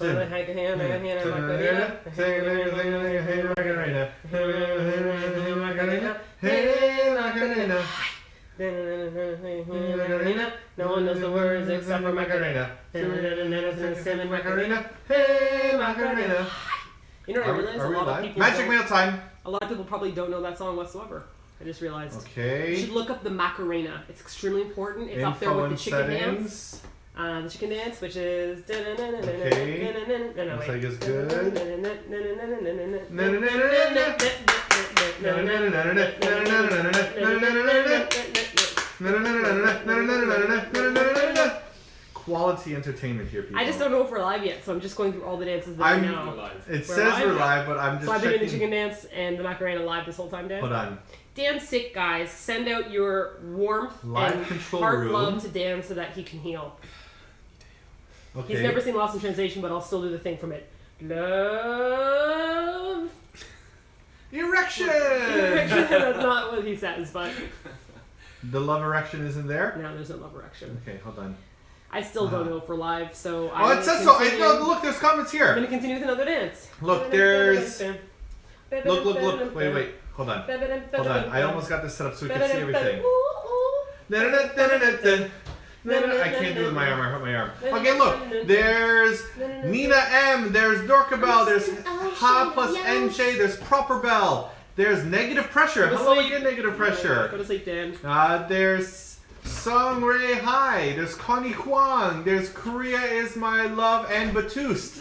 No one knows the words except for Macarena. Macarena. Hey, Macarena. You know what I realized? A lot of people Magic Mail time. A lot of people probably don't know that song whatsoever. I just realized. Okay. You should look up the Macarena. It's extremely important. It's up there with the chicken dance. The chicken dance, which is. Okay. Looks like it's good. Quality entertainment here, people. I just don't know if we're live yet, so I'm just going through all the dances that I know. It says we're live, but I'm just So I've been checking. doing the chicken dance and the Macarena live this whole time, Dan. Hold on. Dan's sick, guys. Send out your warmth Live and control heart room. love to Dan so that he can heal. Okay. He's never seen Lost in Translation, but I'll still do the thing from it. Love. Erection! That's not what he says, but... The love erection isn't there? No, there's no love erection. Okay, hold on. I still don't know if we're live, so Oh, it says so. No, look, there's comments I'm here. going to continue with another dance. Look, there's... Look. Wait. Hold on. I almost got this set up so we can see everything. I can't do it with my arm. I hurt my arm. Okay, look. There's Nina M. There's Dorkabell. There's Ha plus NJ. There's Proper Bell. There's Negative Pressure. Hello again, Negative Pressure. Go to sleep, Dan. There's Song Ray Hai. There's Connie Huang. There's Korea is my love and Batoost.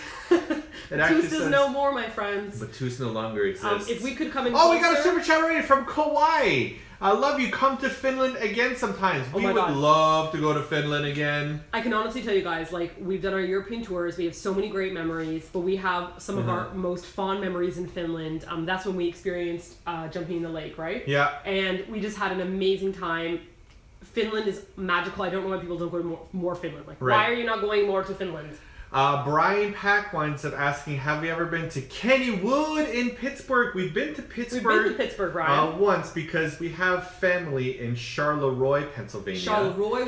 Batoost is no more, my friends. Batoost no longer exists. If we could come in we got a super chat already from Kauai. I love you. Come to Finland again sometimes. We would love to go to Finland again. I can honestly tell you guys, like, we've done our European tours. We have so many great memories, but we have some of our most fond memories in Finland. That's when we experienced jumping in the lake, right? Yeah. And we just had an amazing time. Finland is magical. I don't know why people don't go to more Finland. Like, why are you not going more to Finland? Brian Pack winds up asking, have we ever been to Kennywood in Pittsburgh? We've been to Pittsburgh. We've been to Pittsburgh, Brian. Once because we have family in Charleroi, Pennsylvania. Charleroi,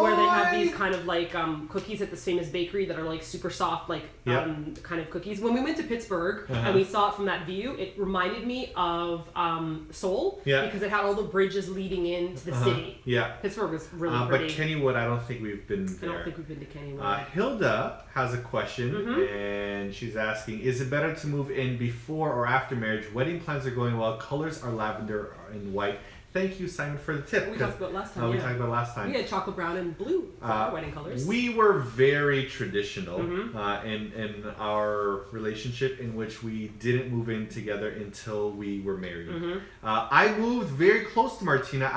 where they have these kind of like cookies at this famous bakery that are like super soft, like kind of cookies. When we went to Pittsburgh and we saw it from that view, it reminded me of Seoul because it had all the bridges leading into the city. Yeah. Pittsburgh was really pretty. But Kennywood, I don't think we've been there. I don't think we've been to Kennywood. Hilda has a question and she's asking, is it better to move in before or after marriage? Wedding plans are going well. Colors are lavender and white. Thank you, Simon, for the tip. We talked about last time. We talked about last time. We had chocolate brown and blue for our wedding colors. We were very traditional in our relationship, in which we didn't move in together until we were married. I moved very close to Martina.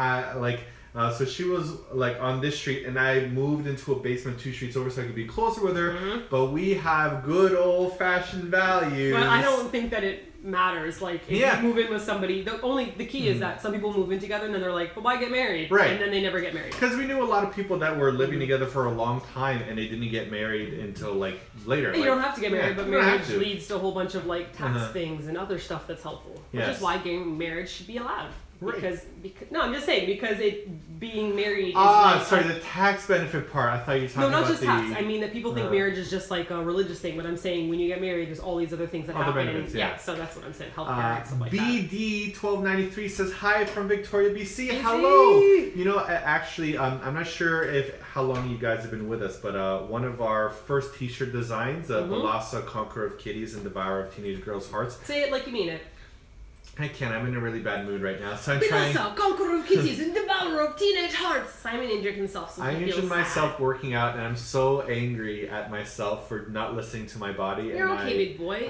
So she was like on this street, and I moved into a basement 2 streets over so I could be closer with her. But we have good old-fashioned values. But I don't think that it matters. Like, if you move in with somebody, the key is that some people move in together and then they're like, well, why get married? Right. And then they never get married. Because we knew a lot of people that were living together for a long time and they didn't get married until like later. You don't have to get married, but marriage leads to a whole bunch of like tax things and other stuff that's helpful. Which is why gay marriage should be allowed. Because no, I'm just saying because being married is the tax benefit part. I thought you were talking about not just tax. I mean that people think marriage is just like a religious thing, but I'm saying when you get married, there's all these other things that happen. Benefits, so that's what I'm saying. Healthcare and stuff like BD1293 says hi from Victoria, BC. Hello. You know, actually, I'm not sure how long you guys have been with us, but one of our first T-shirt designs, Balasa, Conqueror of Kitties and Devourer of Teenage Girls' Hearts. Say it like you mean it. I can't. I'm in a really bad mood right now, so I'm trying. Conqueror of Kitties and Devourer of Teenage Hearts. Simon injured himself, so I injured myself working out, and I'm so angry at myself for not listening to my body. You're okay, big boy.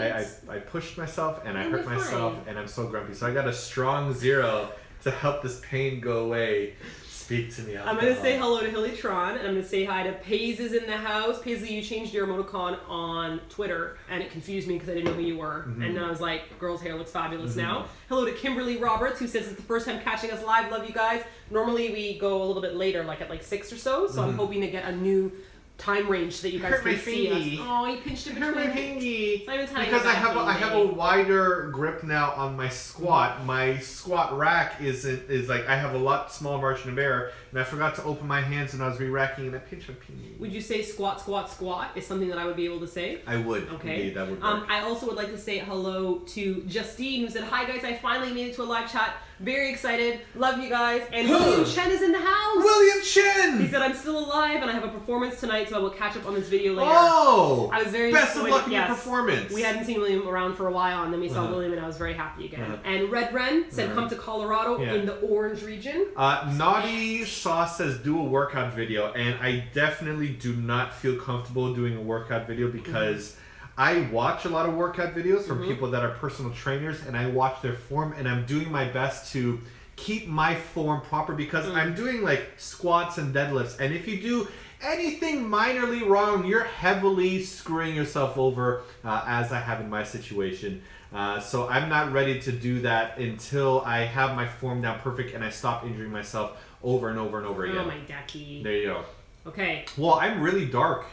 I pushed myself, and I hurt myself, and I'm so grumpy. So I got a strong 0 to help this pain go away. Speak to me. I'm going to say hello to Hilly Tron, and I'm going to say hi to Paze is in the house. Paisley, you changed your emoticon on Twitter, and it confused me because I didn't know who you were. And then I was like, girl's hair looks fabulous now. Hello to Kimberly Roberts, who says it's the first time catching us live. Love you guys. Normally we go a little bit later, like at 6 or so. So I'm hoping to get a new time range so that you guys can see us. Oh, you pinched it between my pinky. Because I have a wider grip now on my squat. My squat rack is like I have a lot smaller margin of error, and I forgot to open my hands when I was re-racking, and I pinched my pinky. Would you say squat, squat, squat is something that I would be able to say? I would. Okay. Indeed, that would work. I also would like to say hello to Justine, who said, "Hi guys, I finally made it to a live chat. Very excited. Love you guys." And William Chen is in the house. William Chen! He said, "I'm still alive and I have a performance tonight, so I will catch up on this video later." Oh! I was very best of luck in your yes. performance. We hadn't seen William around for a while, and then we saw William, and I was very happy again. And Red Ren said, "Come to Colorado in the Orange region." Naughty Sauce says, "Do a workout video," and I definitely do not feel comfortable doing a workout video because I watch a lot of workout videos from people that are personal trainers, and I watch their form, and I'm doing my best to keep my form proper because I'm doing like squats and deadlifts, and if you do anything minorly wrong, you're heavily screwing yourself over, as I have in my situation. So I'm not ready to do that until I have my form down perfect and I stop injuring myself over and over and over again. Oh my ducky. There you go. Okay. Well, I'm really dark.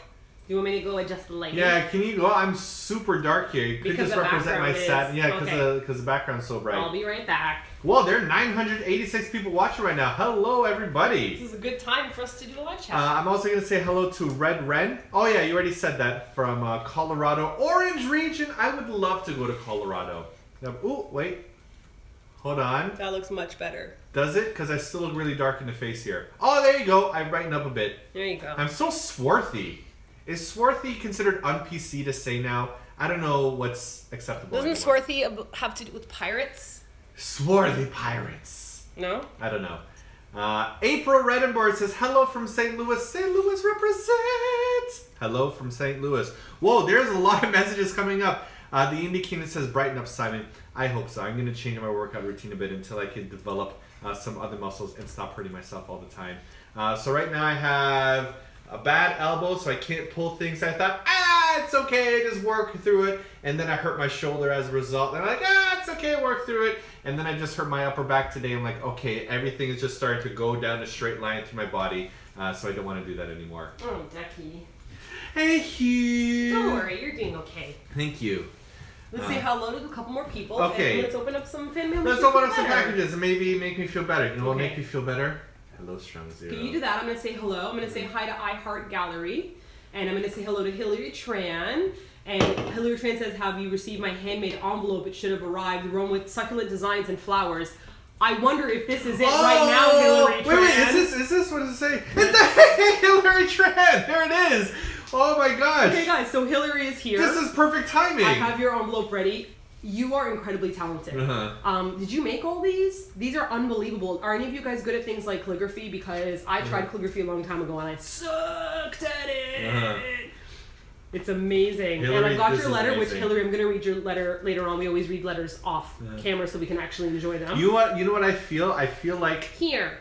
You want me to go adjust the lighting? Yeah, can you go? I'm super dark here. You could just represent my satin. Yeah, because the background's so bright. I'll be right back. Well, there are 986 people watching right now. Hello, everybody. This is a good time for us to do a live chat. I'm also going to say hello to Red Ren. Oh, yeah, you already said that. From Colorado. Orange region. I would love to go to Colorado. Oh, wait. Hold on. That looks much better. Does it? Because I still look really dark in the face here. Oh, there you go. I brightened up a bit. There you go. I'm so swarthy. Is swarthy considered un-PC to say now? I don't know what's acceptable. Doesn't swarthy have to do with pirates? Swarthy pirates. No? I don't know. April Redenborg says, "Hello from St. Louis. St. Louis represent." Hello from St. Louis. Whoa, there's a lot of messages coming up. The Indie Kingdom says, "Brighten up, Simon." I hope so. I'm going to change my workout routine a bit until I can develop some other muscles and stop hurting myself all the time. So right now I have a bad elbow, so I can't pull things. I thought, it's okay, just work through it. And then I hurt my shoulder as a result. And I'm like, it's okay, work through it. And then I just hurt my upper back today. I'm like, okay, everything is just starting to go down a straight line through my body. So I don't want to do that anymore. Oh, Ducky. Hey, Hugh. Don't worry, you're doing okay. Thank you. Let's say hello to a couple more people. Okay. And let's open up some fan mail. Let's open up some packages and maybe make me feel better. You know what Okay. make me feel better? Hello, Strong Zero. Can you do that? I'm going to say hello. I'm going to say hi to iHeart Gallery. And I'm going to say hello to Hillary Tran. And Hillary Tran says, "Have you received my handmade envelope? It should have arrived. Rome with succulent designs and flowers." I wonder if this is it right now, Hillary Tran. Wait, is this what does it say? It's Hillary Tran! There it is! Oh my gosh! Okay, guys, so Hillary is here. This is perfect timing! I have your envelope ready. You are incredibly talented. Did you make all these? These are unbelievable. Are any of you guys good at things like calligraphy? Because I tried calligraphy a long time ago and I sucked at it. It's amazing. Hillary, and I got your letter, amazing. which Hillary, I'm going to read your letter later on. We always read letters off camera so we can actually enjoy them. You know what I feel? I feel like... Here.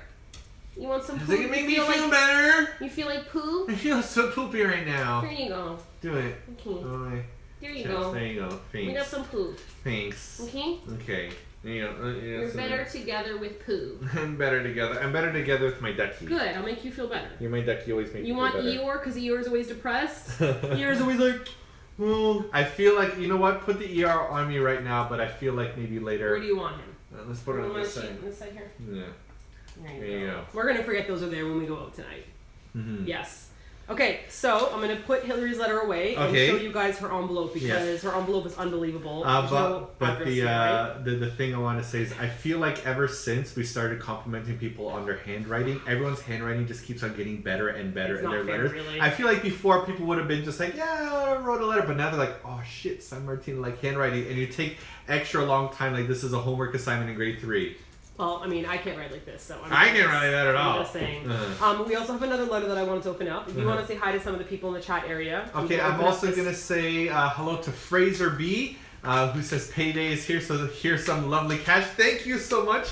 You want some poo? Does it make me feel like, better? You feel like poo? I feel so poopy right now. Here you go. Do it. Okay. Oh, my There you chest. go. There you go. Thanks. We got some poo. Thanks. Okay? Okay. There you go. You're better together with poo. I'm better together. I'm better together with my ducky. Good. I'll make you feel better. You're my ducky. You always make me You feel want better. Eeyore because Eeyore's always depressed? Eeyore's always like, well, I feel like, you know what? Put the ER on me right now, but I feel like maybe later. where do you want him? Let's put it on this side. On this side here? Yeah. There you go. We're going to forget those are there when we go out tonight. Mm-hmm. Yes. Okay, so I'm going to put Hillary's letter away and show you guys her envelope because her envelope is unbelievable. But the thing I want to say is I feel like ever since we started complimenting people on their handwriting, everyone's handwriting just keeps on getting better and better in their letters. Really. I feel like before people would have been just like, yeah, I wrote a letter, but now they're like, oh shit, San Martin like handwriting, and you take extra long time like this is a homework assignment in grade 3. Well, I mean, I can't write like this, so I can't write that at all. I'm just saying. We also have another letter that I wanted to open up. If you want to say hi to some of the people in the chat area. Okay, I'm also going to say hello to Fraser B, who says payday is here, so here's some lovely cash. Thank you so much,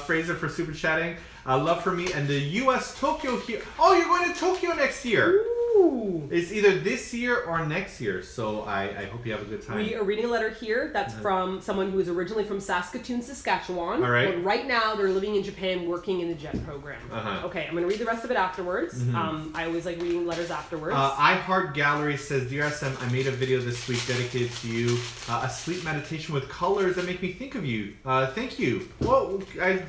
Fraser, for super chatting. Love for me and the U.S. Tokyo here. Oh, you're going to Tokyo next year. Ooh. Ooh! It's either this year or next year, so I hope you have a good time. We are reading a letter here that's from someone who is originally from Saskatoon, Saskatchewan. All right. But right now they're living in Japan working in the JET program. Okay, I'm going to read the rest of it afterwards. I always like reading letters afterwards. I Heart Gallery says, Dear SM, I made a video this week dedicated to you. A sleep meditation with colors that make me think of you. Thank you. Well,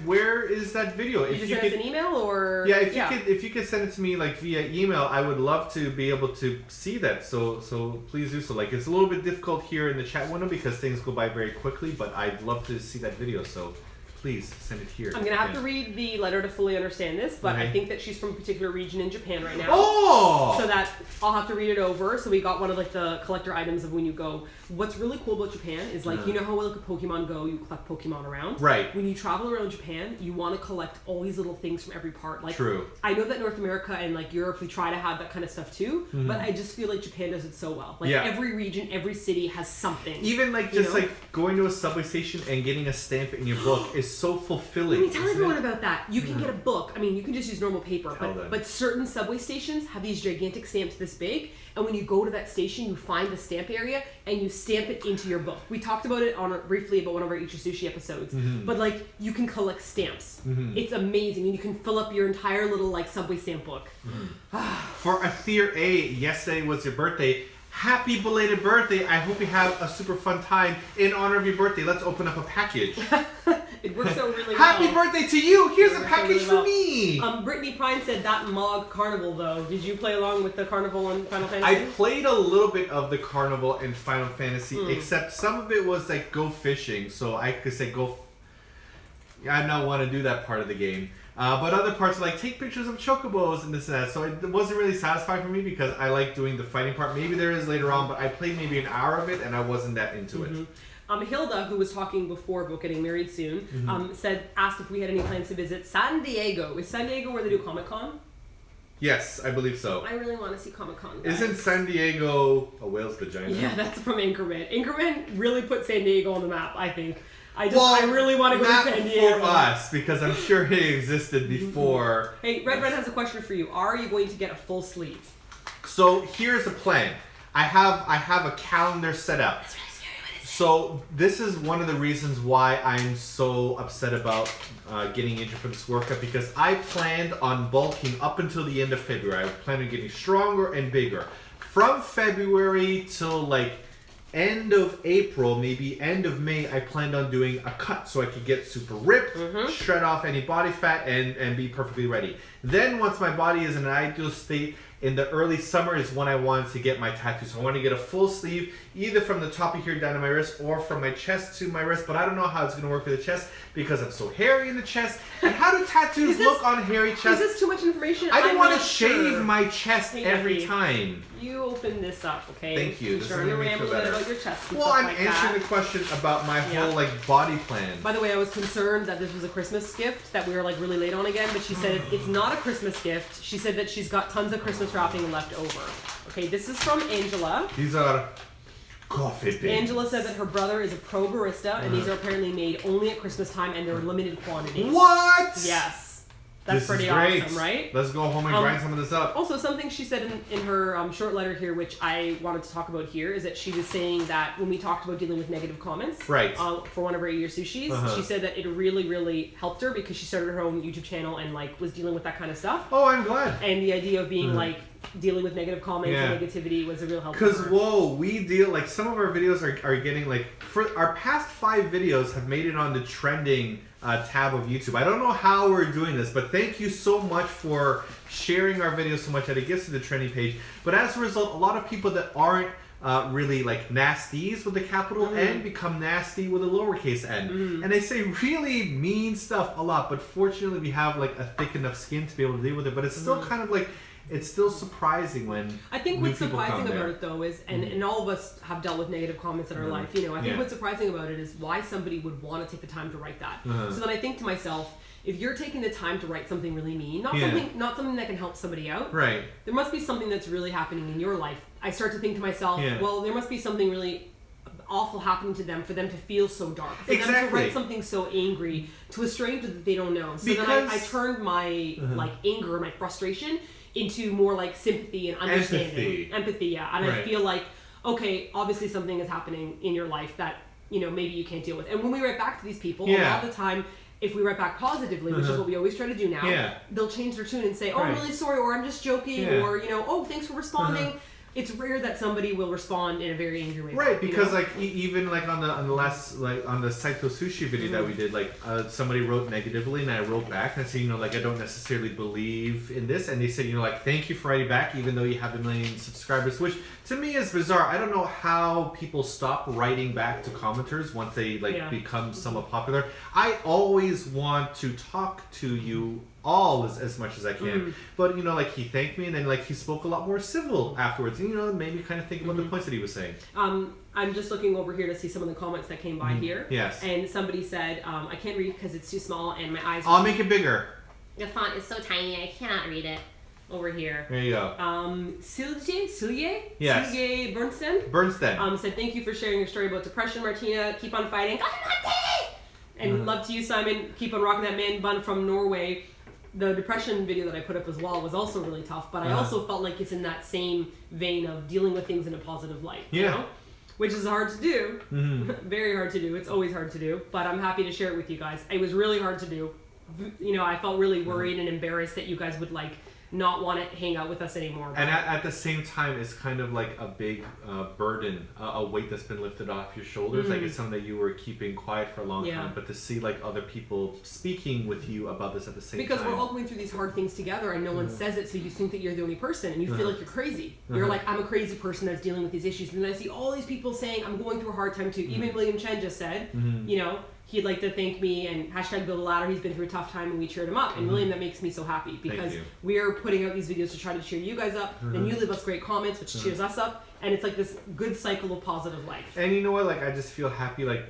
where is that video? You just send us an email or... Yeah, if you could send it to me like via email, I would love to be able to see that. So please do so. Like, it's a little bit difficult here in the chat window because things go by very quickly, but I'd love to see that video. So please send it here. I'm going to have to read the letter to fully understand this, but I think that she's from a particular region in Japan right now. Oh! So that I'll have to read it over. So we got one of like the collector items of when you go. What's really cool about Japan is like, you know how like a Pokemon Go, you collect Pokemon around? Right. When you travel around Japan, you want to collect all these little things from every part. Like, True. I know that North America and like Europe, we try to have that kind of stuff too, but I just feel like Japan does it so well. Like every region, every city has something. Even like just like going to a subway station and getting a stamp in your book is so fulfilling. Let me tell everyone about that. You can get a book. I mean, you can just use normal paper, them. but certain subway stations have these gigantic stamps this big, and when you go to that station, you find the stamp area and you stamp it into your book. We talked about it briefly about one of our Eat Your Sushi episodes, but like you can collect stamps. It's amazing, and you can fill up your entire little like subway stamp book. For Athir A, yesterday was your birthday. Happy belated birthday. I hope you have a super fun time. In honor of your birthday, let's open up a package. It works out really well. Happy birthday to you. Here's a package for me. Brittany Pine said that Mog Carnival though. Did you play along with the Carnival in Final Fantasy? I played a little bit of the Carnival in Final Fantasy, except some of it was like go fishing. So I could say I don't want to do that part of the game. But other parts are like take pictures of chocobos and this and that. So it wasn't really satisfying for me because I like doing the fighting part. Maybe there is later on, but I played maybe an hour of it and I wasn't that into it. Hilda, who was talking before about getting married soon, asked if we had any plans to visit San Diego. Is San Diego where they do Comic-Con? Yes, I believe so. I really want to see Comic-Con. Isn't San Diego a whale's vagina? Yeah, that's from Anchorman. Anchorman really put San Diego on the map, I think. I really want to go to San Diego. Not for us, because I'm sure it existed before. Hey, Red has a question for you. Are you going to get a full sleeve? So here's a plan. I have a calendar set up. So this is one of the reasons why I'm so upset about getting injured for this workout, because I planned on bulking up until the end of February. I planned on getting stronger and bigger. From February till like end of April, maybe end of May, I planned on doing a cut so I could get super ripped, shred off any body fat, and be perfectly ready. Then once my body is in an ideal state, in the early summer is when I wanted to get my tattoo. So I want to get a full sleeve, either from the top of here down to my wrist or from my chest to my wrist. But I don't know how it's going to work for the chest because I'm so hairy in the chest. And how do tattoos look on hairy chest? Is this too much information? I don't want to shave my chest every time. You open this up, okay? Thank you. This is going to ramble a bit about your chest. Well, I'm answering the question about my whole like body plan. By the way, I was concerned that this was a Christmas gift that we were like really late on again, but she said it's not a Christmas gift. She said that she's got tons of Christmas wrapping left over. Okay, this is from Angela. These are coffee beans. Angela said that her brother is a pro barista, and these are apparently made only at Christmas time, and they're limited quantities. What? Yes. That's pretty awesome, right? Let's go home and grind some of this up. Also, something she said in her short letter here, which I wanted to talk about here, is that she was saying that when we talked about dealing with negative comments for one of her Eat Your Sushis, she said that it really, really helped her because she started her own YouTube channel and like was dealing with that kind of stuff. Oh, I'm glad. And the idea of being like dealing with negative comments and negativity was a real help. Because we deal like some of our videos are getting like for our past 5 videos have made it on the trending tab of YouTube. I don't know how we're doing this, but thank you so much for sharing our videos so much that it gets to the trending page. But as a result, a lot of people that aren't really like nasties with the capital N become nasty with a lowercase n. And they say really mean stuff a lot, but fortunately we have like a thick enough skin to be able to deal with it. But it's still kind of like, it's still surprising when I think what's surprising about it though is, and all of us have dealt with negative comments in our life, you know, I think what's surprising about it is why somebody would want to take the time to write that. So then I think to myself, if you're taking the time to write something really mean, not something that can help somebody out, right? There must be something that's really happening in your life. I start to think to myself, well, there must be something really awful happening to them for them to feel so dark, for them to write something so angry to a stranger that they don't know. So then I turned my like anger, my frustration into more like sympathy and understanding. Empathy, yeah. And I feel like, okay, obviously something is happening in your life that, you know, maybe you can't deal with. And when we write back to these people, a lot of the time, if we write back positively, which is what we always try to do now, they'll change their tune and say, oh, I'm really sorry, or I'm just joking, or, you know, oh, thanks for responding. It's rare that somebody will respond in a very angry way. Right, because like even like on the last like on the Saito Sushi video that we did, like somebody wrote negatively and I wrote back and I said, you know, like I don't necessarily believe in this, and they said, you know, like thank you for writing back even though you have 1 million subscribers, which to me is bizarre. I don't know how people stop writing back to commenters once they like become somewhat popular. I always want to talk to you all as much as I can, but you know, like he thanked me and then like he spoke a lot more civil afterwards, and you know, it made me kind of think about the points that he was saying. I'm just looking over here to see some of the comments that came by here. Yes. And somebody said, I can't read because it's too small and my eyes. I'll make it bigger. The font is so tiny I cannot read it. Over here. There you go. Silje? Yes. Silje Bernstein said, thank you for sharing your story about depression, Martina. Keep on fighting. And love to you, Simon. Keep on rocking that man bun from Norway. The depression video that I put up as well was also really tough, but I also felt like it's in that same vein of dealing with things in a positive light. You know? Which is hard to do. Very hard to do. It's always hard to do, but I'm happy to share it with you guys. It was really hard to do. You know, I felt really worried and embarrassed that you guys would like not want to hang out with us anymore. And at the same time, it's kind of like a big burden, a weight that's been lifted off your shoulders. Like it's something that you were keeping quiet for a long time, but to see like other people speaking with you about this at the same time. Because we're all going through these hard things together and no one says it, so you think that you're the only person and you feel like you're crazy. You're like, I'm a crazy person that's dealing with these issues. And then I see all these people saying, I'm going through a hard time too. Even William Chen just said, you know, he'd like to thank me and hashtag build a ladder. He's been through a tough time and we cheered him up. And William, that makes me so happy because we're putting out these videos to try to cheer you guys up. And you leave us great comments, which cheers us up. And it's like this good cycle of positive life. And you know what? Like I just feel happy like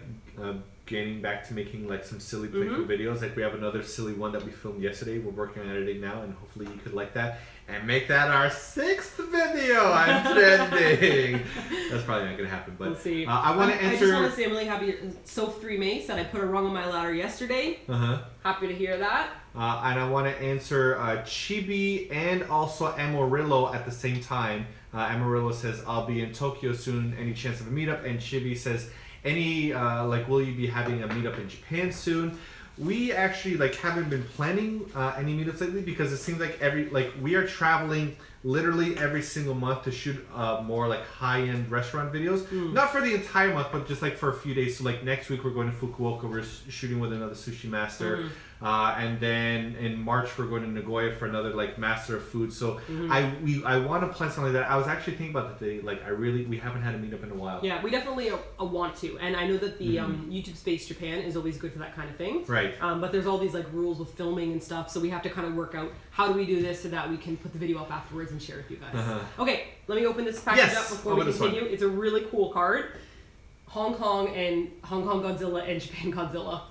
getting back to making like some silly playful videos. Like we have another silly one that we filmed yesterday. We're working on editing now, and hopefully you could like that and make that our 6th video. I'm trending. That's probably not gonna happen, but we'll see. I want to answer. I just want to say I'm really happy. Soph3 May said I put a rung on my ladder yesterday. Happy to hear that. And I want to answer Chibi and also Amarillo at the same time. Amarillo says, I'll be in Tokyo soon. Any chance of a meetup? And Chibi says, any will you be having a meetup in Japan soon? We actually like haven't been planning any meetups lately because it seems like we are traveling literally every single month to shoot more like high-end restaurant videos. Not for the entire month, but just like for a few days. So like next week we're going to Fukuoka. We're shooting with another sushi master. And then in March we're going to Nagoya for another like master of food. So I want to plan something like that. I was actually thinking about that today. Like we haven't had a meetup in a while. Yeah, we definitely want to. And I know that the YouTube Space Japan is always good for that kind of thing. Right. But there's all these like rules with filming and stuff. So we have to kind of work out how do we do this so that we can put the video up afterwards and share it with you guys. Okay, let me open this package up before we continue. It's a really cool card. Hong Kong Godzilla and Japan Godzilla.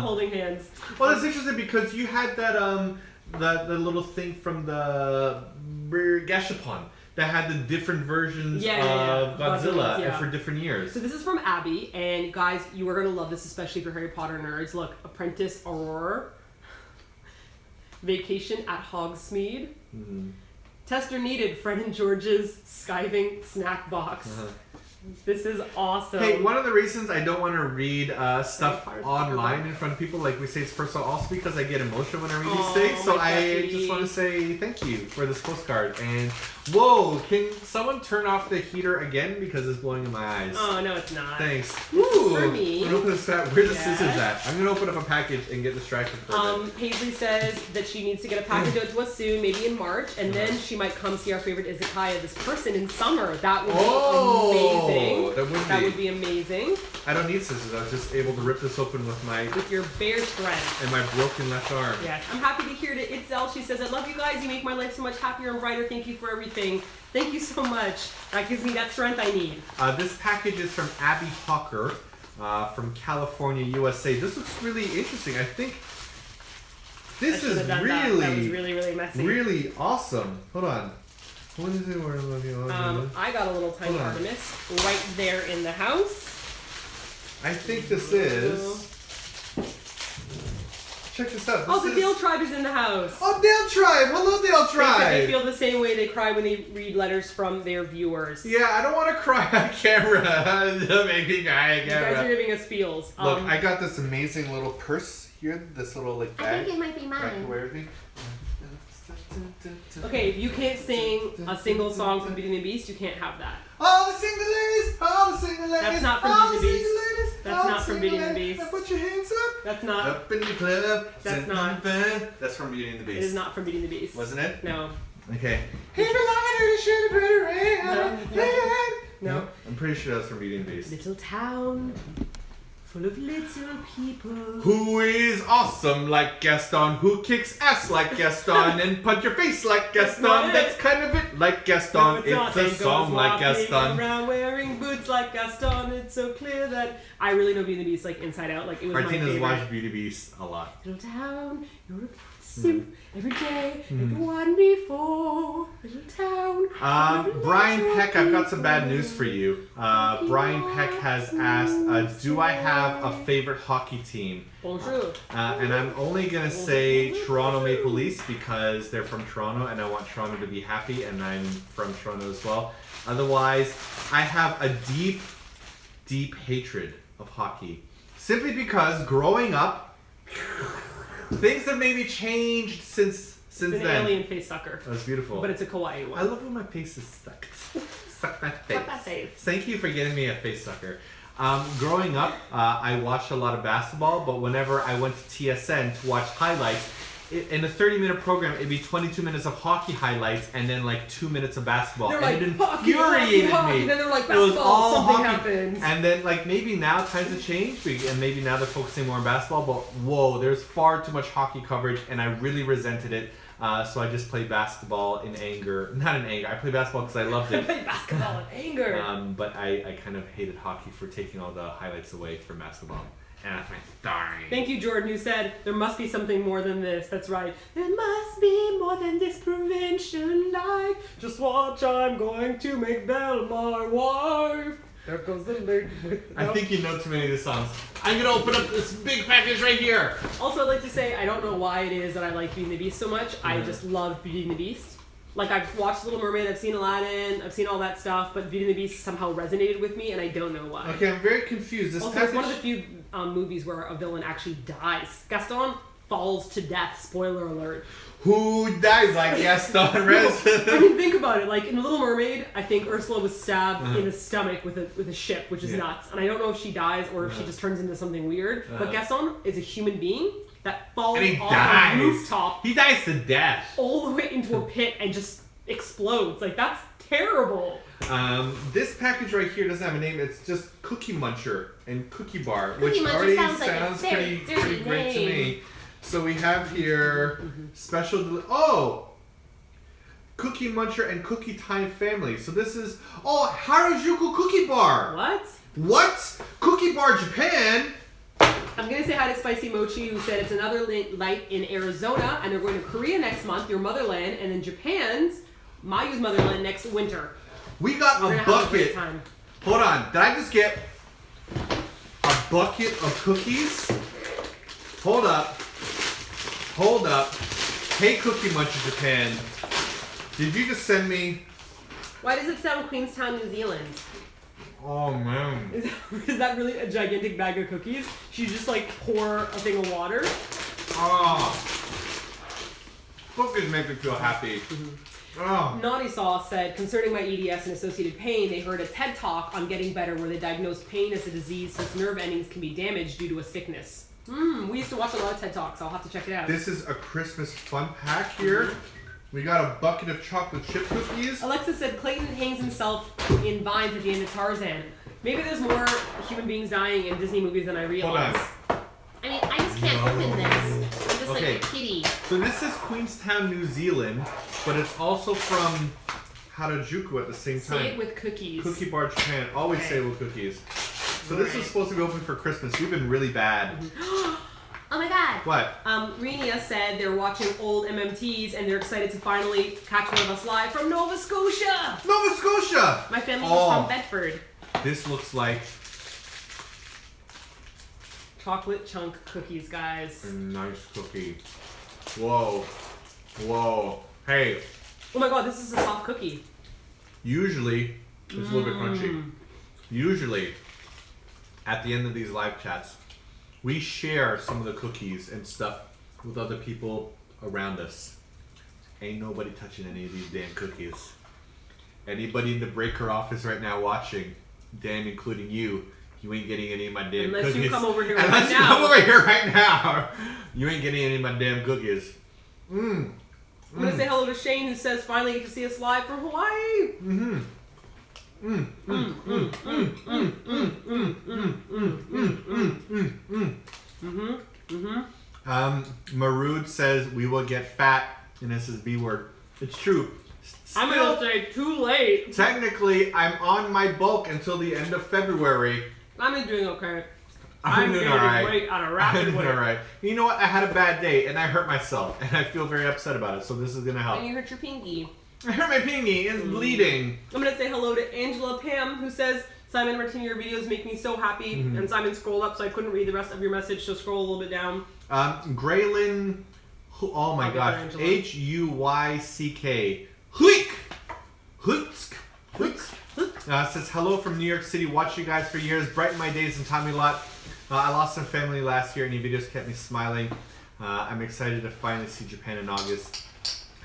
Holding hands. Well, that's interesting because you had that the little thing from the Gashapon that had the different versions of Godzilla for different years. So this is from Abby, and guys, you are going to love this, especially for Harry Potter nerds. Look, Apprentice Aurora, Vacation at Hogsmeade, Tester needed, Fred and George's Skiving snack box. This is awesome. Hey, one of the reasons I don't want to read stuff online in front of people, like we say it's personal, also because I get emotional when I read these things. So I just want to say thank you for this postcard. And whoa, can someone turn off the heater again because it's blowing in my eyes? Oh, no, it's not. Thanks. Ooh, for me. I'm gonna open this package. Where's the scissors at? I'm gonna open up a package and get distracted for a bit. Paisley says that she needs to get a package out to us soon, maybe in March, and then she might come see our favorite izakaya, this person, in summer. That would be amazing. That would be amazing. I don't need scissors. I was just able to rip this open with your bare strength and my broken left arm. Yes, I'm happy to hear it. Itzel, she says, I love you guys. You make my life so much happier and brighter. Thank you for everything. Thank you so much. That gives me that strength I need. This package is from Abby Hawker from California, USA. This looks really interesting. I think this is really, that was really, really messy. Really awesome. Hold on. What is it? I got a little tiny Artemis right there in the house. I think this is check this out. Oh, the Dale Tribe is in the house. Oh, Dale Tribe. Hello, Dale They said they Tribe. feel the same way they cry when they read letters from their viewers. Yeah, I don't want to cry on camera. Make me cry on You guys are camera. giving us feels. Look, I got this amazing little purse here. This little like I bag. think it might be I can mine. wear everything. Okay, if you can't sing a single song from Beauty and the Beast, you can't have that. All the single ladies, all the single ladies. That's not from all Beauty and the the Beast. single ladies, That's all not the from single Beauty and the ladies. Beast. Now put your hands up. That's not. Up in the club. That's sitting not. on the bed. That's from Beauty and the Beast. It is not from Beauty and the Beast. Wasn't it? No. Okay. If you like it, should have put it No. No. I'm pretty sure that's from Beauty and the Beast. Little town full of little people. Who is awesome like Gaston? Who kicks ass like Gaston and punch your face like Gaston? not it. That's kind of it like Gaston. No, it's not. a And song goes like walking Gaston. around wearing boots like Gaston. It's so clear that I really know Beauty and the Beast like inside out. Like it was my Martina's favorite. watched Beauty Beast a lot. Little town, you're a soup every day, like the one before. Little town. Brian Peck, I've got some bad news for you. Brian Peck has asked, do I have a favorite hockey team? Bonjour. And I'm only going to say Toronto Maple Leafs because they're from Toronto and I want Toronto to be happy and I'm from Toronto as well. Otherwise, I have a deep, deep hatred of hockey. Simply because growing up, things have maybe changed since It's an then. alien face sucker, That was beautiful. but it's a kawaii I one. love when my face is sucked. Suck my face. Suck my face. Thank you for getting me a face sucker. Growing up, I watched a lot of basketball, but whenever I went to TSN to watch highlights, in a 30-minute program, it'd be 22 minutes of hockey highlights and then like 2 minutes of basketball. They're and like, it hockey, infuriated hockey, me. and then they're like, It was basketball, all something hockey. happens. And then like maybe now times have changed and maybe now they're focusing more on basketball, but whoa, there's far too much hockey coverage and I really resented it. So I just played basketball in anger. Not in anger, I played basketball because I loved I it. play basketball in anger. But I kind of hated hockey for taking all the highlights away from basketball. And that's my story. Thank you, Jordan, who said, there must be something more than this. That's right. There must be more than this prevention life. Just watch, I'm going to make Belle my wife. There goes the lady with I think you know too many of the songs. I'm gonna open up this big package right here. Also, I'd like to say, I don't know why it is that I like Beauty and the Beast so much. I just love Beauty and the Beast. Like, I've watched Little Mermaid, I've seen Aladdin, I've seen all that stuff, but Beauty and the Beast somehow resonated with me, and I don't know why. Okay, I'm very confused. This Also, package. it's one of the few movies where a villain actually dies. Gaston falls to death, spoiler alert. Who dies like Gaston Rez? I mean, think about it. Like, in Little Mermaid, I think Ursula was stabbed in the stomach with a ship, which is nuts. And I don't know if she dies or if she just turns into something weird. But Gaston is a human being that falls And he off dies. a rooftop He dies to death. all the way into a pit and just explodes. Like, that's terrible. This package right here doesn't have a name. It's just Cookie Muncher and Cookie Bar, which Cookie Muncher already sounds like a very pretty dirty great to name. me. So we have here special. Cookie Muncher and Cookie Time Family. So this is Harajuku Cookie Bar. What? What? Cookie Bar Japan? I'm going to say hi to Spicy Mochi, who said it's another light in Arizona, and they're going to Korea next month, your motherland, and then Japan's, Mayu's motherland, next winter. We got We're a going to have a great bucket. time. Hold on. Did I just get a bucket of cookies? Hold up. Hold up. Hey, Cookie Muncher Japan. Did you just send me... Why does it sound Queenstown, New Zealand? Oh, man. Is that really a gigantic bag of cookies? Should you just like pour a thing of water? Oh. Cookies make me feel happy. Oh. Naughty Sauce said, concerning my EDS and associated pain, they heard a TED Talk on getting better where they diagnosed pain as a disease since nerve endings can be damaged due to a sickness. We used to watch a lot of TED Talks. I'll have to check it out. This is a Christmas fun pack here. We got a bucket of chocolate chip cookies. Alexa said Clayton hangs himself in vines at the end of Tarzan. Maybe there's more human beings dying in Disney movies than I Hold realize. on. I mean, I just can't open this. I'm just Okay. like a kitty. So this is Queenstown, New Zealand, but it's also from Harajuku at the same time. Say it with cookies. Cookie Bar Japan. Always say it with cookies. So this is supposed to be open for Christmas. We've been really bad. Oh my god. What? Renia said they're watching old MMTs and they're excited to finally catch one of us live from Nova Scotia. Nova Scotia! My family Oh. is from Bedford. This looks like chocolate chunk cookies, guys. A nice cookie. Whoa. Whoa. Hey, Oh my god, this is a soft cookie. usually, it's a little bit crunchy. Usually, at the end of these live chats, we share some of the cookies and stuff with other people around us. Ain't nobody touching any of these damn cookies. Anybody in the breaker office right now watching, Dan, including you ain't getting any of my damn Unless cookies. you come over here Unless right you now. come over here right now, you ain't getting any of my damn cookies. I'm gonna say hello to Shane, who says finally get to see us live from Hawaii. Marood says we will get fat, and this is B word. It's true. I'm gonna say too late. Technically, I'm on my bulk until the end of February. I'm doing okay. I'm doing gaining alright. weight on a I'm rapid doing way. alright. You know what? I had a bad day, and I hurt myself, and I feel very upset about it. So this is gonna help. And you hurt your pinky. I hurt my pinky. It's bleeding. I'm gonna say hello to Angela Pam, who says, Simon, Martina, your videos make me so happy. And Simon scrolled up, so I couldn't read the rest of your message, so scroll a little bit down. Graylin, oh my I'll get gosh, there, Angela. Huyck. Huyck. Says hello from New York City. Watched you guys for years. Brightened my days and taught me a lot. I lost some family last year, and your videos kept me smiling. I'm excited to finally see Japan in August.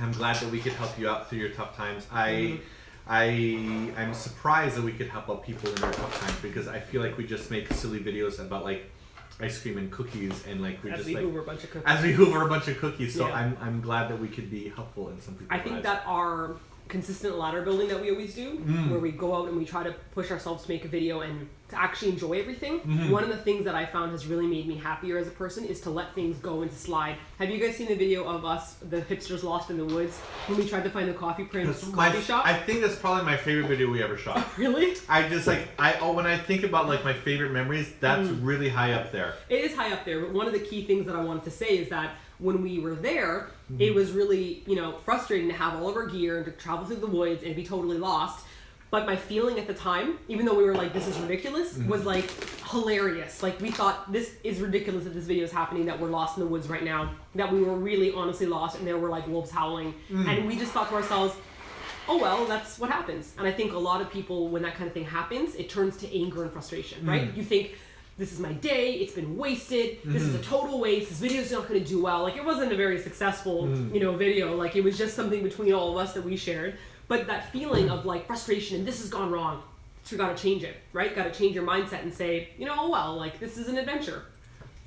I'm glad that we could help you out through your tough times. I'm surprised that we could help out people in their tough times, because I feel like we just make silly videos about like ice cream and cookies, and like As we hoover a bunch of cookies. as we hoover a bunch of cookies. So Yeah. I'm glad that we could be helpful in some people's I think lives. that our consistent ladder building that we always do, where we go out and we try to push ourselves to make a video and to actually enjoy everything, one of the things that I found has really made me happier as a person is to let things go and to slide. Have you guys seen the video of us, the hipsters lost in the woods, when we tried to find the Coffee Prince That's coffee shop? I think that's probably my favorite video we ever shot. Really? I just like when I think about like my favorite memories, that's really high up there. It is high up there, but one of the key things that I wanted to say is that when we were there, it was really, frustrating to have all of our gear and to travel through the woods and be totally lost. But my feeling at the time, even though we were like, this is ridiculous, was like hilarious. Like we thought, this is ridiculous that this video is happening, that we're lost in the woods right now, that we were really honestly lost and there were like wolves howling. And we just thought to ourselves, oh well, that's what happens. And I think a lot of people, when that kind of thing happens, it turns to anger and frustration, right? You think, this is my day, it's been wasted, this is a total waste, this video's not going to do well. Like, it wasn't a very successful, video. Like, it was just something between all of us that we shared. But that feeling of, like, frustration and this has gone wrong, so you got to change it, right? Got to change your mindset and say, oh well, like, this is an adventure.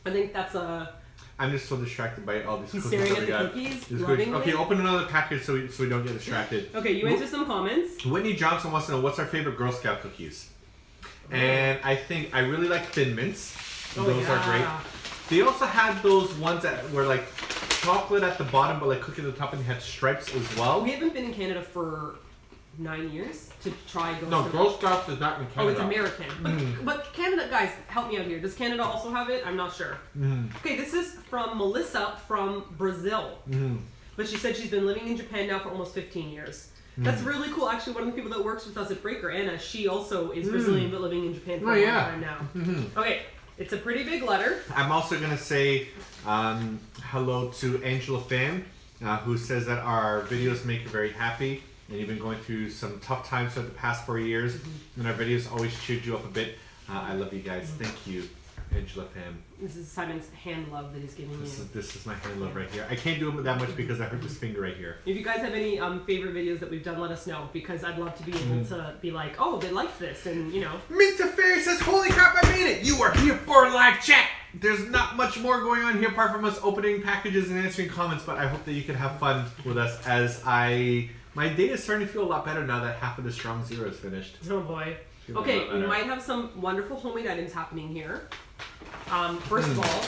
I think that's a... I'm just so distracted by all these He's cookies. staring that we at the got. cookies, These lovingly. Okay, open another package so we don't get distracted. Okay, you answer some comments. Whitney Johnson wants to know what's our favorite Girl Scout cookies. And I think I really like Thin Mints. Those are great. They also had those ones that were like chocolate at the bottom, but like cookie at the top, and they had stripes as well. We haven't been in Canada for 9 years to try Girl No, Scout. Girl Scouts is not in Canada. Oh, it's American. But Canada, guys, help me out here. Does Canada also have it? I'm not sure. Okay, this is from Melissa from Brazil. But she said she's been living in Japan now for almost 15 years. That's really cool. Actually, one of the people that works with us at Breaker, Anna, she also is Brazilian but living in Japan for a long time now. Okay, it's a pretty big letter. I'm also going to say hello to Angela Fan, who says that our videos make her very happy. And you've been going through some tough times for the past 4 years. And our videos always cheered you up a bit. I love you guys. Thank you, Angela Fan. This is Simon's hand love that he's giving you. This is my hand love right here. I can't do it that much because I hurt this finger right here. If you guys have any favorite videos that we've done, let us know. Because I'd love to be able to be like, oh, they like this. And, Minta Fairy says, holy crap, I made it! You are here for a live chat! There's not much more going on here apart from us opening packages and answering comments, but I hope that you can have fun with us as my day is starting to feel a lot better now that half of the Strong Zero is finished. Oh boy. Feel a Okay, lot we better. might have some wonderful homemade items happening here. First of all,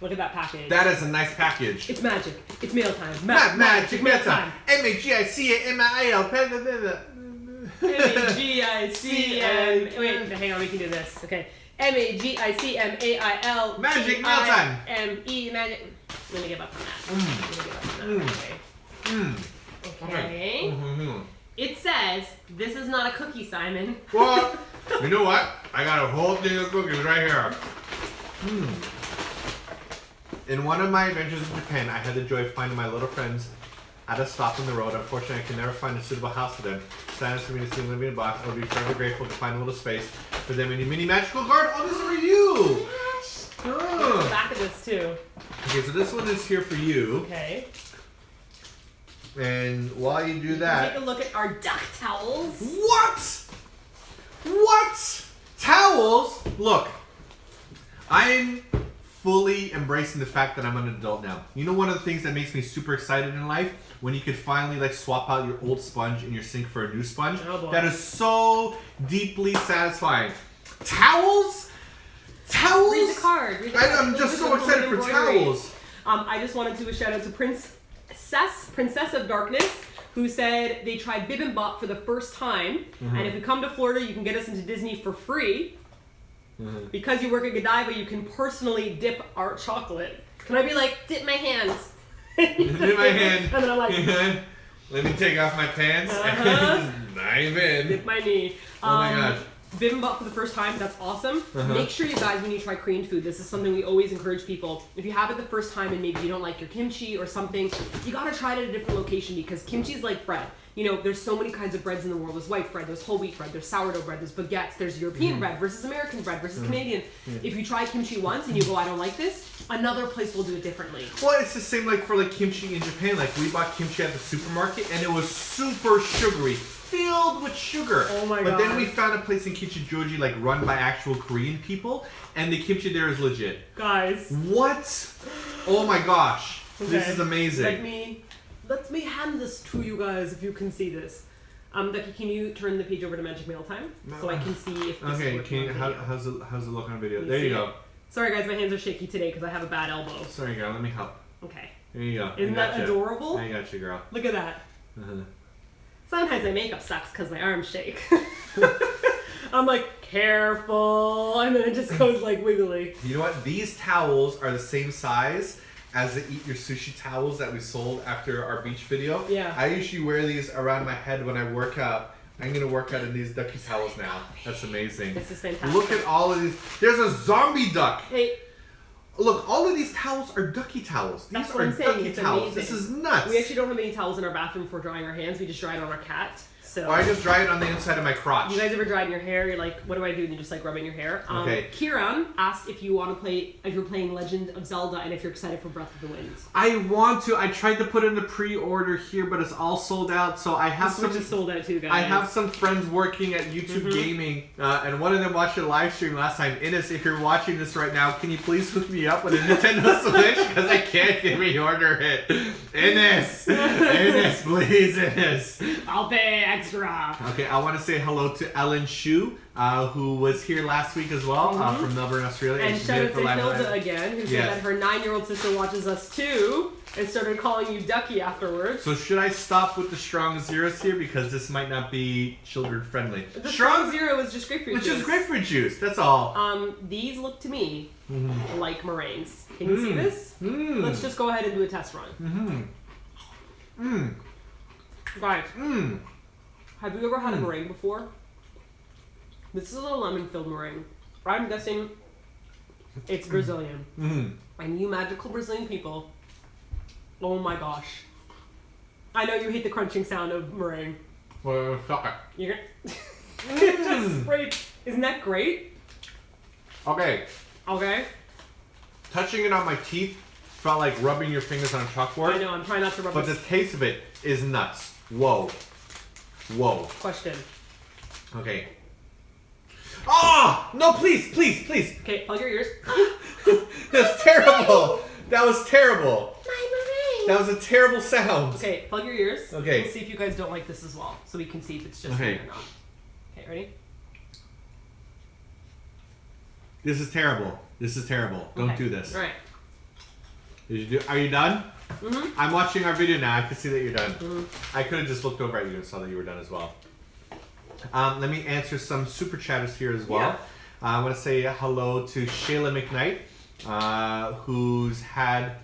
look at that package. That is a nice package. It's magic. It's mail time. Magic mail Meta. MAGICAMIL. M-A-G-I-C-M. Wait, hang on, we can do this. Okay. M-A-G-I-C-M-A-I-L. Magic mail time. M-E magic. Let me give up on that. Okay. Okay. It says, this is not a cookie, Simon. Well, you know what? I got a whole thing of cookies right here. In one of my adventures in Japan, I had the joy of finding my little friends at a stop on the road. Unfortunately, I could never find a suitable house for them. Sad for me to see them living in a box. I would be forever grateful to find a little space for them in a mini magical garden. Oh, this is for you! The back of this, too. Okay, so this one is here for you. Okay. And while you do that... Take a look at our duck towels. What? What? Towels? Look, I'm fully embracing the fact that I'm an adult now. You know one of the things that makes me super excited in life? When you could finally like swap out your old sponge in your sink for a new sponge. Oh boy. That is so deeply satisfying. Towels? Towels? Read the card. Read the card. I'm just so excited for Embroidery. towels. I just wanted to do a shout out to Princess of Darkness, who said they tried Bibimbap for the first time, and if you come to Florida, you can get us into Disney for free. Because you work at Godiva, you can personally dip our chocolate. Can I be like, dip my hands? Dip my hand. And then I'm like, let me take off my pants and dive in. dip my knee. Oh my gosh. Bibimbap for the first time, that's awesome. Make sure you guys, when you try Korean food, this is something we always encourage people. If you have it the first time and maybe you don't like your kimchi or something, you gotta try it at a different location because kimchi is like bread. You know, there's so many kinds of breads in the world. There's white bread, there's whole wheat bread, there's sourdough bread, there's baguettes, there's European bread versus American bread versus Canadian. If you try kimchi once and you go, I don't like this, another place will do it differently. Well, it's the same like for like kimchi in Japan. Like we bought kimchi at the supermarket and it was super sugary, filled with sugar. Oh my But God. then we found a place in Kichijoji like run by actual Korean people and the kimchi there is legit. Guys. What? Oh my gosh. This Okay. is amazing. Let me hand this to you guys if you can see this. Ducky, can you turn the page over to Magic Mail Time so I can see if this Okay, works can you, on how, video. how's it look on video? Can you There you see go. it? Sorry guys, my hands are shaky today because I have a bad elbow. Sorry, girl. Let me help. Okay. There you go. Isn't I that gotcha. adorable? I got you, girl. Look at that. Sometimes my makeup sucks because my arms shake. I'm like, careful, and then it just goes like wiggly. You know what? These towels are the same size as the Eat Your Sushi towels that we sold after our beach video. Yeah. I usually wear these around my head when I work out. I'm going to work out in these ducky towels now. That's amazing. This is fantastic. Look at all of these. There's a zombie duck. Hey, Look, all of these towels are ducky towels. These That's what are I'm saying, ducky it's towels. amazing. This is nuts. we actually don't have any towels in our bathroom for drying our hands. We just dry it on our cat. So. Or I just dry it on the inside of my crotch. You guys ever dried in your hair? You're like, what do I do? And you just like rub it in your hair. Okay. Kieran asked if you want to play, if you're playing Legend of Zelda, and if you're excited for Breath of the Wild. I want to. I tried to put in the pre-order here, but it's all sold out. So I have This some. Switch is sold out too, guys. I have some friends working at YouTube Gaming, and one of them watched a live stream last time. Ines, if you're watching this right now, can you please hook me up with a Nintendo Switch? Because I can't reorder it. Ines! Ines, please, Ines. I'll pay extra. Okay, I want to say hello to Ellen Shu, who was here last week as well, from Melbourne, Australia. And she shout made out it for to Live Hilda Live. again, who said Yes. that her 9-year-old sister watches us too, and started calling you Ducky afterwards. So should I stop with the strong zeros here because this might not be children friendly? The strong zero is just grapefruit Which juice. is grapefruit juice. That's all. These look to me like meringues. Can you see this? Let's just go ahead and do a test run. Guys, have you ever had a meringue before? This is a lemon-filled meringue. I'm guessing it's Brazilian. And you magical Brazilian people, oh my gosh. I know you hate the crunching sound of meringue. Well, suck it. You're it just sprayed. Isn't that great? Okay, Okay. touching it on my teeth felt like rubbing your fingers on a chalkboard. I know, I'm trying not to rub But the this. taste of it is nuts. Whoa. Whoa. Question. Okay. Oh! No, please, please, please. Okay, plug your ears. That's terrible. That was terrible. My meringue. That was a terrible sound. Okay, plug your ears. Okay. We'll see if you guys don't like this as well, so we can see if it's just Okay. me or not. Okay, ready? This is terrible. This is terrible. Don't Okay. do this. All right. Are you done? Mhm. I'm watching our video now. I can see that you're done. I could have just looked over at you and saw that you were done as well. Let me answer some super chatters here as well. Yeah. I want to say hello to Shayla McKnight, who's had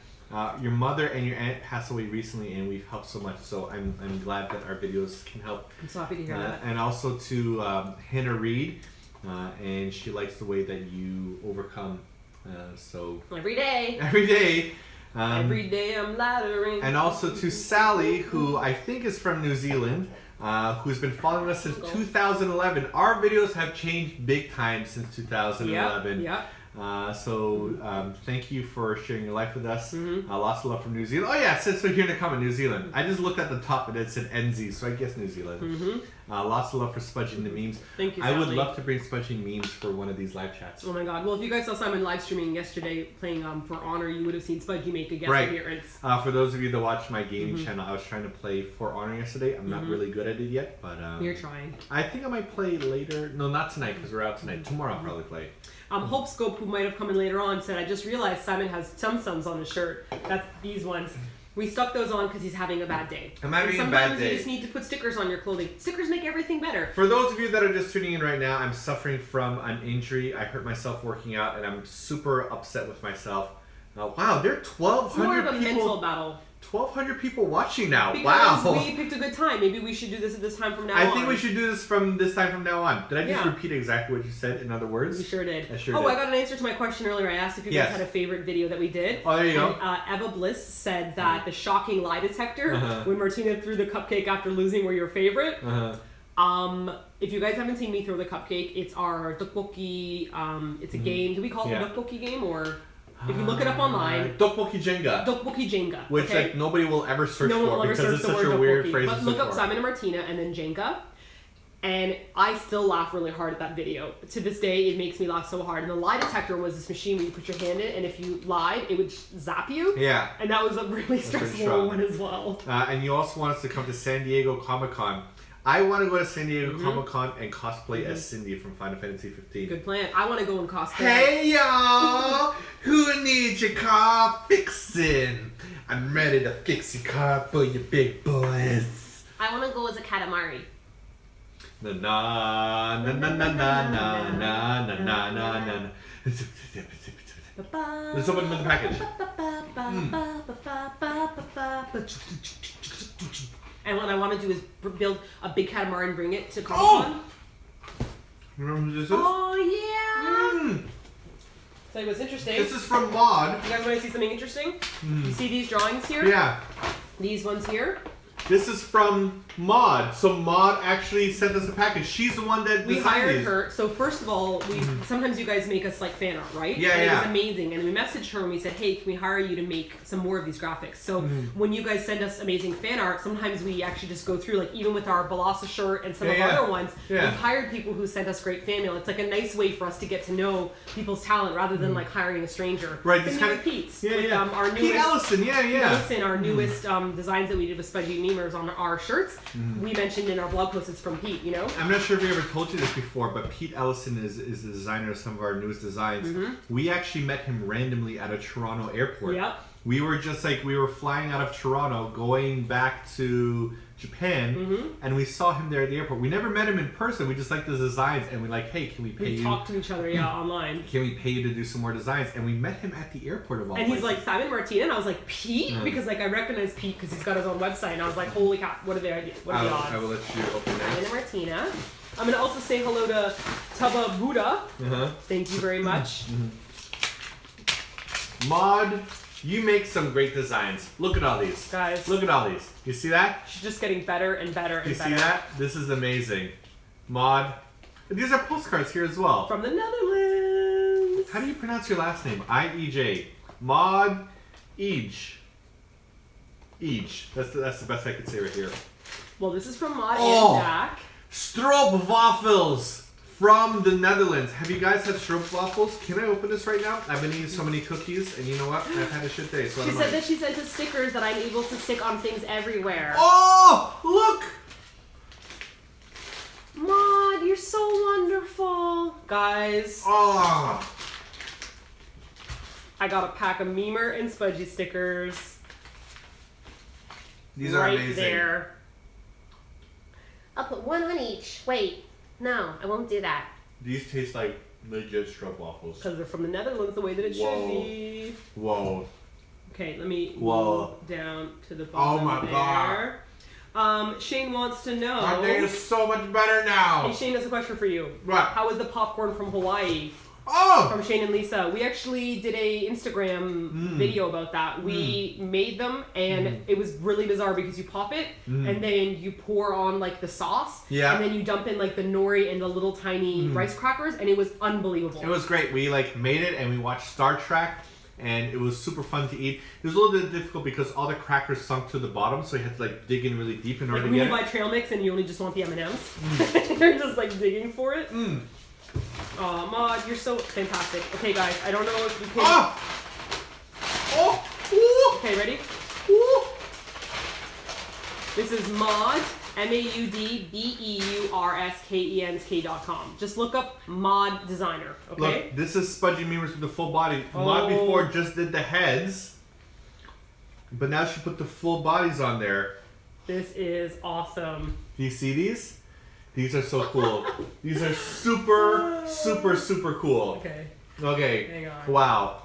Your mother and your aunt passed away recently, and we've helped so much. So I'm glad that our videos can help. I'm so happy to hear that. And also to Hannah Reed, and she likes the way that you overcome. So Every day. every day. Every day I'm laddering. And also to Sally, who I think is from New Zealand, who's been following us since 2011. Our videos have changed big time since 2011. Yeah. So thank you for sharing your life with us. Lots of love from New Zealand. Oh yeah, it says so here in the comment, New Zealand. I just looked at the top and it said NZ, so I guess New Zealand. Lots of love for Spudging the memes. Thank you, I would Sally. love to bring Spudging memes for one of these live chats. Oh my god. Well, if you guys saw Simon live streaming yesterday playing For Honor, you would have seen Spudgy make a guest Right. appearance. For those of you that watch my gaming channel, I was trying to play For Honor yesterday. I'm not really good at it yet, but You're trying. I think I might play later. No, not tonight because we're out tonight. Tomorrow I'll probably play. Hope Scope, who might have come in later on, said, I just realized Simon has Tsum-Tsums on his shirt. That's these ones. We stuck those on because he's having a bad day. I'm having and a bad sometimes day. you just need to put stickers on your clothing. Stickers make everything better. For those of you that are just tuning in right now, I'm suffering from an injury. I hurt myself working out, and I'm super upset with myself. Wow, there are It's more of 1,200 a mental people. battle. 1,200 people watching now. Because Wow. we picked a good time. Maybe we should do this at this time from now on. I think we should do this from this time from now on. Did I just Yeah. repeat exactly what you said in other words? We sure did. I sure I did. got an answer to my question earlier. I asked if you Yes. guys had a favorite video that we did. Oh, there you go. And, Eva Bliss said that the shocking lie detector Uh-huh. when Martina threw the cupcake after losing were your favorite. If you guys haven't seen me throw the cupcake, it's our tteokbokki. It's a game. Do we call it Yeah. a tteokbokki game, or if you look it up online, Tteokbokki Jenga. tteokbokki Jenga. Which okay? like nobody will ever search No one for will ever because search it's the such word a weird tteokbokki. phrase But to look search up for. Simon and Martina and then Jenga. And I still laugh really hard at that video. To this day, it makes me laugh so hard. And the lie detector was this machine where you put your hand in, and if you lied, it would zap you. Yeah. And that was a really pretty stressful strong. one as well. And you also want us to come to San Diego Comic-Con. I want to go to San Diego Mm-hmm. Comic-Con and cosplay as Cindy from Final Fantasy 15. Good plan. I want to go and cosplay. Hey y'all! Who needs your car fixing? I'm ready to fix your car for you big boys. I want to go as a Katamari. Na na na na na na na na na na na na. Let's open the package. And what I want to do is build a big catamaran and bring it to Comic-Con. Remember who this is? Oh, yeah! Mm. So what's interesting? This is from Maud. You guys want to see something interesting? You see these drawings here? Yeah. These ones here? This is from Maud. So Maud actually sent us a package. She's the one that We designed hired these. her. So first of all, we sometimes you guys make us like fan art, right? Yeah, and yeah. It was amazing, and we messaged her and we said, "Hey, can we hire you to make some more of these graphics?" So when you guys send us amazing fan art, sometimes we actually just go through, like even with our Balasa shirt and some of Yeah, our yeah. other ones, Yeah. we've hired people who sent us great fan mail. It's like a nice way for us to get to know people's talent rather than like hiring a stranger. Right, Same this thing kind with Pete's. Yeah, with, yeah. Our Pete newest. Ellison, yeah. Listen, our newest designs that we did with Spudgy Memers on our shirts, we mentioned in our blog posts it's from Pete, you know? I'm not sure if we ever told you this before, but Pete Ellison is the designer of some of our newest designs. We actually met him randomly at a Toronto airport. Yep. We were just like, we were flying out of Toronto, going back to Japan, and we saw him there at the airport. We never met him in person. We just liked his designs, and we're like, hey, can we pay We you? talked to each other, online. Can we pay you to do some more designs? And we met him at the airport of all And he's places. like, Simon Martina? And I was like, Pete? Yeah. Because, like, I recognize Pete because he's got his own website. And I was like, holy cow, what are the odds? I will let you open Simon that. Martina. I'm going to also say hello to Tubba Buddha. Thank you very much. Maud, you make some great designs. Look at all these. Guys, Look at all these. You see that? she's just getting better and better and You better. see that? This is amazing. Maud. These are postcards here as well. From the Netherlands. How do you pronounce your last name? I-E-J. Maud Eej. Eej. That's the best I could say right here. Well, this is from Maud Oh. and Jack. Stroopwafels from the Netherlands. Have you guys had stroopwafels? Can I open this right now? I've been eating so many cookies, and you know what? I've had a shit day, so I She don't said mind. that she sent us stickers that I'm able to stick on things everywhere. Oh, look! Maud, you're so wonderful. Guys, Oh, I got a pack of Memer and Spudgy stickers. these are right amazing. there. I'll put one on each. Wait. No, I won't do that. These taste like legit stroopwafels. Because they're from the Netherlands the way that it Whoa. should be. Whoa. Okay, let me Whoa. move down to the bottom my there. God. Shane wants to know. My day is so much better now. Hey Shane, there's a question for you. What? How was the popcorn from Hawaii? Oh! From Shane and Lisa. We actually did a Instagram video about that. We made them, and it was really bizarre because you pop it, and then you pour on like the sauce, and then you dump in like the nori and the little tiny rice crackers, and it was unbelievable. It was great. We like made it, and we watched Star Trek, and it was super fun to eat. It was a little bit difficult because all the crackers sunk to the bottom, so you had to like dig in really deep in order to when get you buy trail mix and you only just want the M&Ms, you're just like digging for it. Oh, Maud, you're so fantastic. Okay, guys, I don't know if we can... Okay, ready? This is Maud, MAUDBEURSKENSK.com. Just look up Maud Designer, okay? Look, this is Spudgy Memers with the full body. Maud before just did the heads, but now she put the full bodies on there. This is awesome. Do you see these? These are so cool. These are super, super, super cool. Okay. Okay. Hang on. Wow.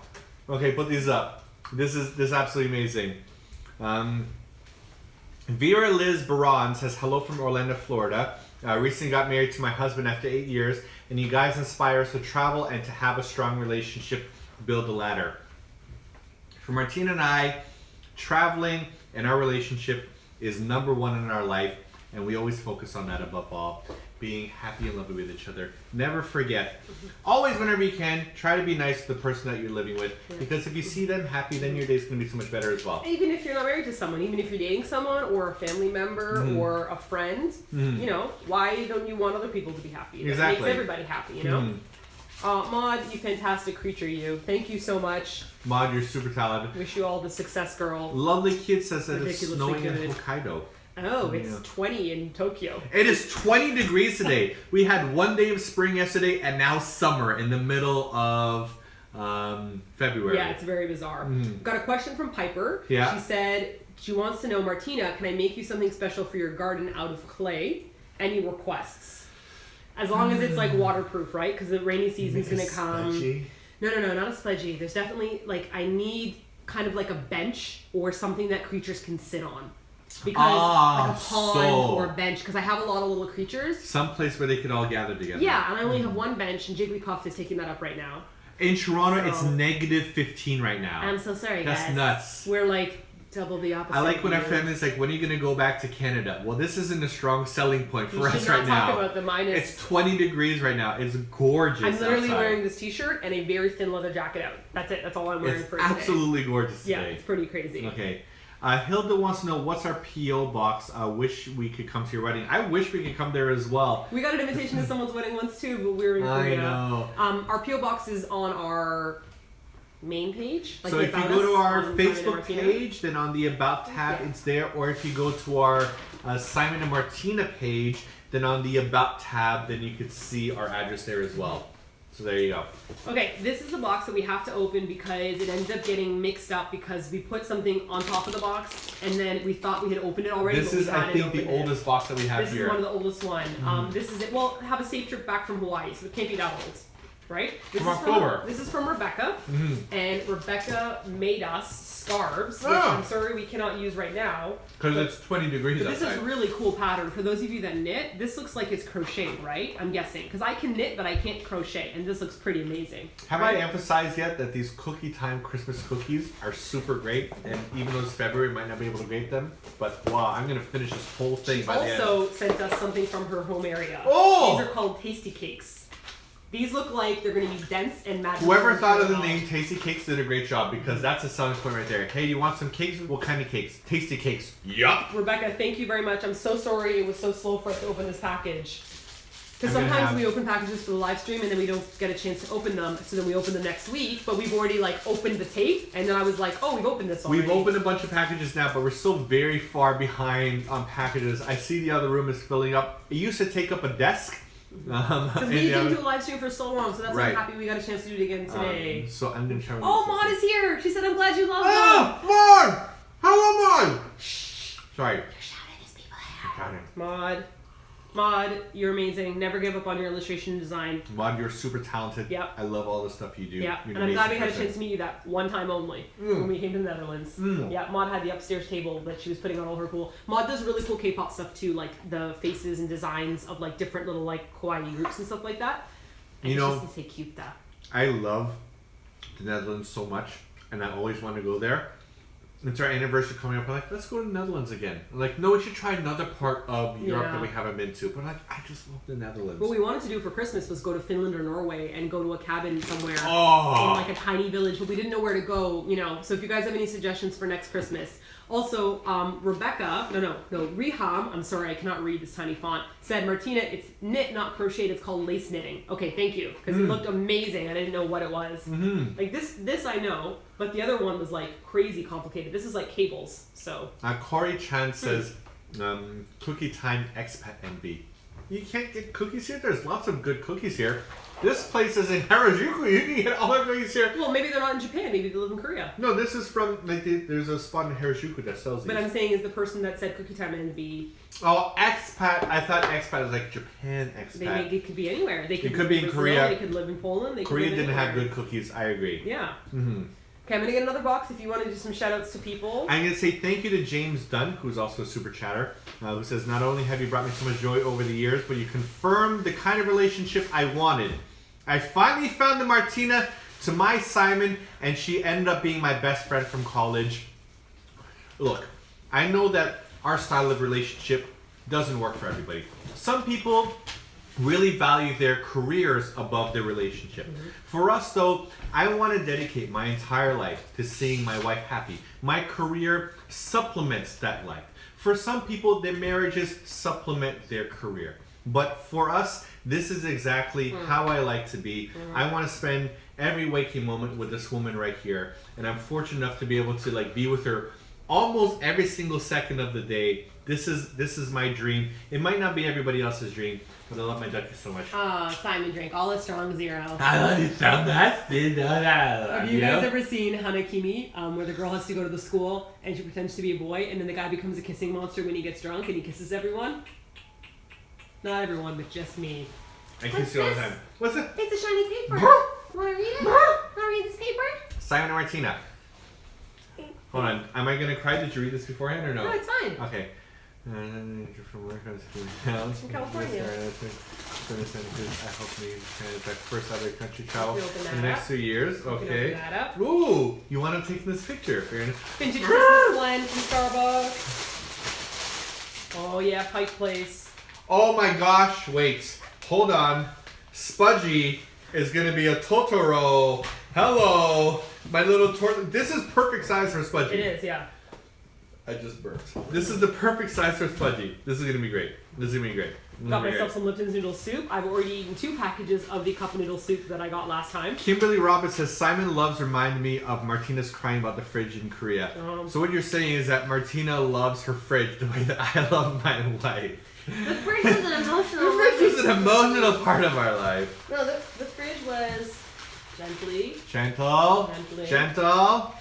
Okay, put these up. This is absolutely amazing. Vera Liz Baran says, hello from Orlando, Florida. Recently got married to my husband after 8 years, and you guys inspire us to travel and to have a strong relationship, build a ladder. For Martina and I, traveling and our relationship is number one in our life, and we always focus on that above all. Being happy and lovely with each other. Never forget. Always, whenever you can, try to be nice to the person that you're living with. Because if you see them happy, then your day's going to be so much better as well. Even if you're not married to someone, even if you're dating someone or a family member or a friend, you know, why don't you want other people to be happy? That Exactly. makes everybody happy, you know? Maud, you fantastic creature, you. Thank you so much. Maud, you're super talented. Wish you all the success, girl. Lovely Kid says that it's Ridiculously snowing good. in Hokkaido. Oh, it's 20 in Tokyo. It is 20 degrees today. We had one day of spring yesterday and now summer in the middle of February. Yeah, it's very bizarre. Got a question from Piper. Yeah. She said she wants to know, Martina, can I make you something special for your garden out of clay? Any requests? As long as it's like waterproof, right? Because the rainy season's going to come. Spudgy? No, not a sledgy. There's definitely, like, I need kind of like a bench or something that creatures can sit on. Because like a pond or a bench, because I have a lot of little creatures. Some place where they could all gather together. Yeah, and I only have one bench, and Jigglypuff is taking that up right now. In Toronto, So- it's negative 15 right now. I'm so sorry, That's guys. nuts. We're like double the opposite. I like when our of you. family's like, when are you going to go back to Canada? Well, this isn't a strong selling point for You us should not right talk now. about the minus. It's 20 degrees right now. It's gorgeous I'm literally outside. wearing this t-shirt and a very thin leather jacket out. That's it. That's all I'm wearing It's for today. absolutely gorgeous Yeah, today. it's pretty crazy. Okay. Hilda wants to know, what's our P.O. box? Wish we could come to your wedding. I wish we could come there as well. We got an invitation to someone's wedding once too, but we were in I Korea. know. Our PO box is on our main page. Like So if you about go to us our on Simon and Facebook Martina. page, then on the About tab, it's there. Or if you go to our Simon and Martina page, then on the About tab, then you could see our address there as well. So there you go. Okay, this is a box that we have to open because it ended up getting mixed up because we put something on top of the box and then we thought we had opened it already. This but is, we I hadn't think, the opened it. oldest box that we have This here. is one of the oldest one. This is it. Well, have a safe trip back from Hawaii, so it can't be that old, right? This From is October. This is from Rebecca, and Rebecca made us scarves, which Oh. I'm sorry we cannot use right now. Because it's 20 degrees But this outside. is really cool pattern. For those of you that knit, this looks like it's crocheted, right? I'm guessing. Because I can knit, but I can't crochet, and this looks pretty amazing. Have right? I emphasized yet that these Cookie Time Christmas cookies are super great? And even though it's February, we might not be able to grate them. But wow, I'm going to finish this whole thing She by the end. also sent us something from her home area. Oh! These are called Tasty Cakes. These look like they're going to be dense and magical. Whoever thought of the name Tasty Cakes did a great job because that's a selling point right there. Hey, you want some cakes? What kind of cakes? Tasty Cakes. Yup. Rebecca, thank you very much. I'm so sorry it was so slow for us to open this package. Because I'm gonna sometimes have- we open packages for the live stream and then we don't get a chance to open them, so then we open them next week. But we've already like opened the tape, and then I was like, oh, we've opened this already. We've opened a bunch of packages now, but we're still very far behind on packages. I see the other room is filling up. It used to take up a desk. Because in we the didn't other- do a live stream for so long, so that's why I'm Right. happy we got a chance to do it again today. So I'm going to try. Oh, Maud is here! She said, I'm glad you love them! Oh, Maud! Hello, Maud! Sorry. Shouting his people out. Got it. Maud, Maud, you're amazing. Never give up on your illustration and design. Maud, you're super talented. Yep. I love all the stuff you do. Yeah, You're and I'm glad we had a person. chance to meet you that one time only when we came to the Netherlands. Yeah, Maud had the upstairs table that she was putting on all her cool. Maud does really cool K-pop stuff too, like the faces and designs of like different little like kawaii groups and stuff like that. And You know, just say cute that. I love the Netherlands so much, and I always want to go there. It's our anniversary coming up. I'm like, let's go to the Netherlands again. I'm like, no, we should try another part of Europe that we haven't been to. But like, I just love the Netherlands. What we wanted to do for Christmas was go to Finland or Norway and go to a cabin somewhere in Oh, like a tiny village, but we didn't know where to go, you know. So if you guys have any suggestions for next Christmas. Also, Reham, I'm sorry, I cannot read this tiny font, said, Martina, it's knit, not crocheted, it's called lace knitting. Okay, thank you, because it looked amazing. I didn't know what it was. Like this I know, but the other one was like crazy complicated. This is like cables, so. Corey Chan says, cookie time expat envy. You can't get cookies here? There's lots of good cookies here. This place is in Harajuku. You can get all the cookies here. Well, maybe they're not in Japan. Maybe they live in Korea. No, this is from, like, there's a spot in Harajuku that sells these. But I'm saying is the person that said cookie time envy. Oh, expat. I thought expat was like Japan expat. It could be anywhere. They could It could be in Brazil, Korea. They could live in Poland. They could Korea live didn't anywhere. have good cookies. I agree. Yeah. Mm-hmm. Okay, I'm gonna get another box if you want to do some shout outs to people. I'm going to say thank you to James Dunn, who's also a super chatter, who says, not only have you brought me so much joy over the years, but you confirmed the kind of relationship I wanted. I finally found the Martina to my Simon, and she ended up being my best friend from college. Look, I know that our style of relationship doesn't work for everybody. Some people really value their careers above their relationship. For us, though, I want to dedicate my entire life to seeing my wife happy. My career supplements that life. For some people, their marriages supplement their career. But for us, this is exactly how I like to be. I want to spend every waking moment with this woman right here. And I'm fortunate enough to be able to like be with her almost every single second of the day. This is my dream. It might not be everybody else's dream, but I love my ducky so much. Simon drank all a strong zero. I love you so much. Have you guys ever seen Hanakimi, where the girl has to go to the school and she pretends to be a boy, and then the guy becomes a kissing monster when he gets drunk and he kisses everyone? Not everyone, but just me. I kiss you all the time. What's it? It's a shiny paper. Want to read it? Want to read this paper? Simon and Martina. Hold on. Am I gonna cry? Did you read this beforehand or no? No, it's fine. Okay. From work, I was feeling From California. I hope me back first out of the country travel You can open in that the next up. 2 years. You can open Okay. that up. Ooh, you want to take this picture? Fair enough. Vintage Christmas blend from Starbucks. Oh yeah, Pike Place. Oh my gosh! Wait, hold on. Spudgy is gonna be a Totoro. Hello, my little This is perfect size for Spudgy. It is, yeah. I just burped. This is the perfect size for Spudgy. This is gonna be great. This is gonna be great. Got myself some Lipton's noodle soup. I've already eaten 2 packages of the cup of noodle soup that I got last time. Kimberly Roberts says Simon loves remind me of Martina's crying about the fridge in Korea. So what you're saying is that Martina loves her fridge the way that I love my wife. The fridge was an emotional. The fridge is an emotional part of our life. No, the fridge was Gently. Gentle. Gently. Gentle.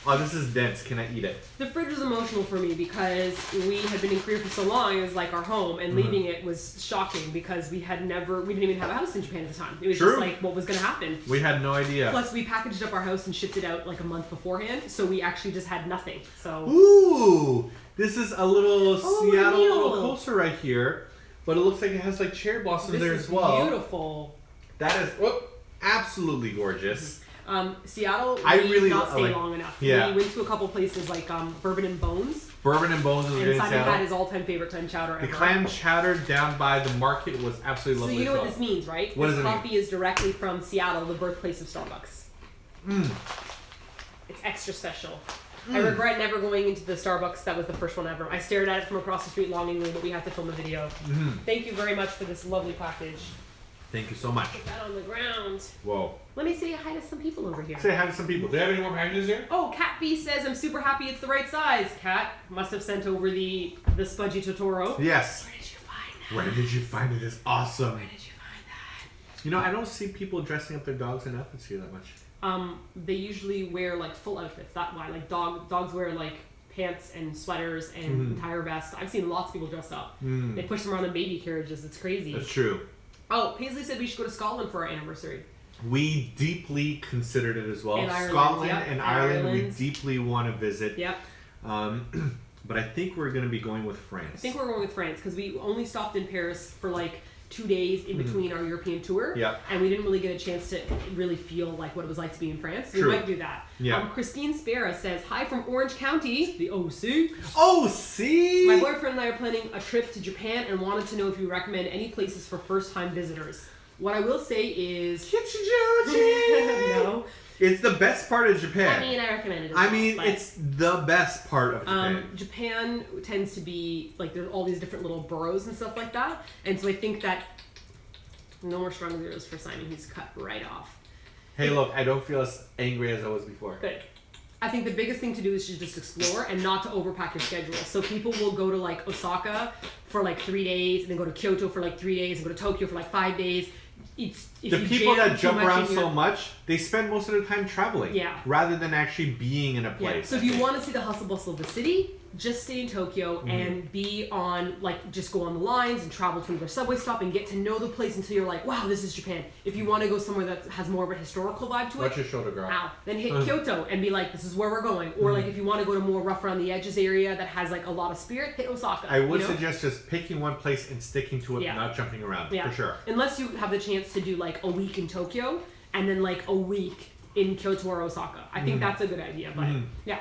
Oh, this is dense. Can I eat it? The fridge was emotional for me because we had been in Korea for so long. It was like our home, and leaving it was shocking because we didn't even have a house in Japan at the time. It was just like what was going to happen. We had no idea. Plus, we packaged up our house and shipped it out like a month beforehand, so we actually just had nothing. So. Ooh, this is a little Seattle neat. little coaster right here, but it looks like it has like cherry blossoms This there is as well. Beautiful. That is absolutely gorgeous. Seattle, I we really did not stay like- long enough. yeah. We went to a couple places like Bourbon and Bones, Bourbon and Bones is good and in Simon Seattle. had his all-time favorite clam chowder ever. The clam chowder down by the market was absolutely So lovely. you know as what well. this means, right? What this does it mean? coffee is directly from Seattle, the birthplace of Starbucks. It's extra special. I regret never going into the Starbucks that was the first one ever. I stared at it from across the street longingly, but we have to film a video. Thank you very much for this lovely package. Thank you so much. Put that on the ground. Whoa. Let me say hi to some people over here. Say hi to some people. Do you have any more packages here? Oh, Cat B says, I'm super happy it's the right size. Cat must have sent over the Spudgy Totoro. Yes. Where did you find that? Where did you find it? It's awesome. Where did you find that? You know, I don't see people dressing up their dogs in outfits here that much. They usually wear like full outfits. That's why, like dogs wear like pants and sweaters and entire vests. I've seen lots of people dressed up. They push them around in baby carriages. It's crazy. That's true. Oh, Paisley said we should go to Scotland for our anniversary. We deeply considered it as well. In Ireland, Scotland yep. and Ireland, we Ireland. deeply want to visit. Yep. But I think we're going to be going with France. I think we're going with France because we only stopped in Paris for like 2 days in between our European tour. Yeah. And we didn't really get a chance to really feel like what it was like to be in France. So True. we might do that. Yeah. Christine Spera says, hi from Orange County, the OC. Oh, see? My boyfriend and I are planning a trip to Japan and wanted to know if you recommend any places for first-time visitors. What I will say is... Kichijoji! No. It's the best part of Japan. I mean, I recommend it. As I well, mean, but it's the best part of Japan. Japan tends to be, like, there's all these different little boroughs and stuff like that. And so I think that... No more strong zeros for Simon. He's cut right off. Hey, look, I don't feel as angry as I was before. Good. I think the biggest thing to do is to just explore and not to overpack your schedule. So people will go to like Osaka for like 3 days, and then go to Kyoto for like 3 days, and go to Tokyo for like 5 days. If The you people jam that too jump much around in your- so much, they spend most of their time traveling. Yeah. Rather than actually being in a Yeah. place. So if you want to see the hustle bustle of the city, just stay in Tokyo and be on, like, just go on the lines and travel to another subway stop and get to know the place until you're like, wow, this is Japan. If you want to go somewhere that has more of a historical vibe to it, Watch your shoulder, girl. then hit Kyoto and be like, this is where we're going. Or like if you want to go to more rough around the edges area that has like a lot of spirit, hit Osaka. I would you know? suggest just picking one place and sticking to it, Yeah. not jumping around, Yeah. for sure. Unless you have the chance to do like a week in Tokyo and then like a week in Kyoto or Osaka. I think that's a good idea, but yeah.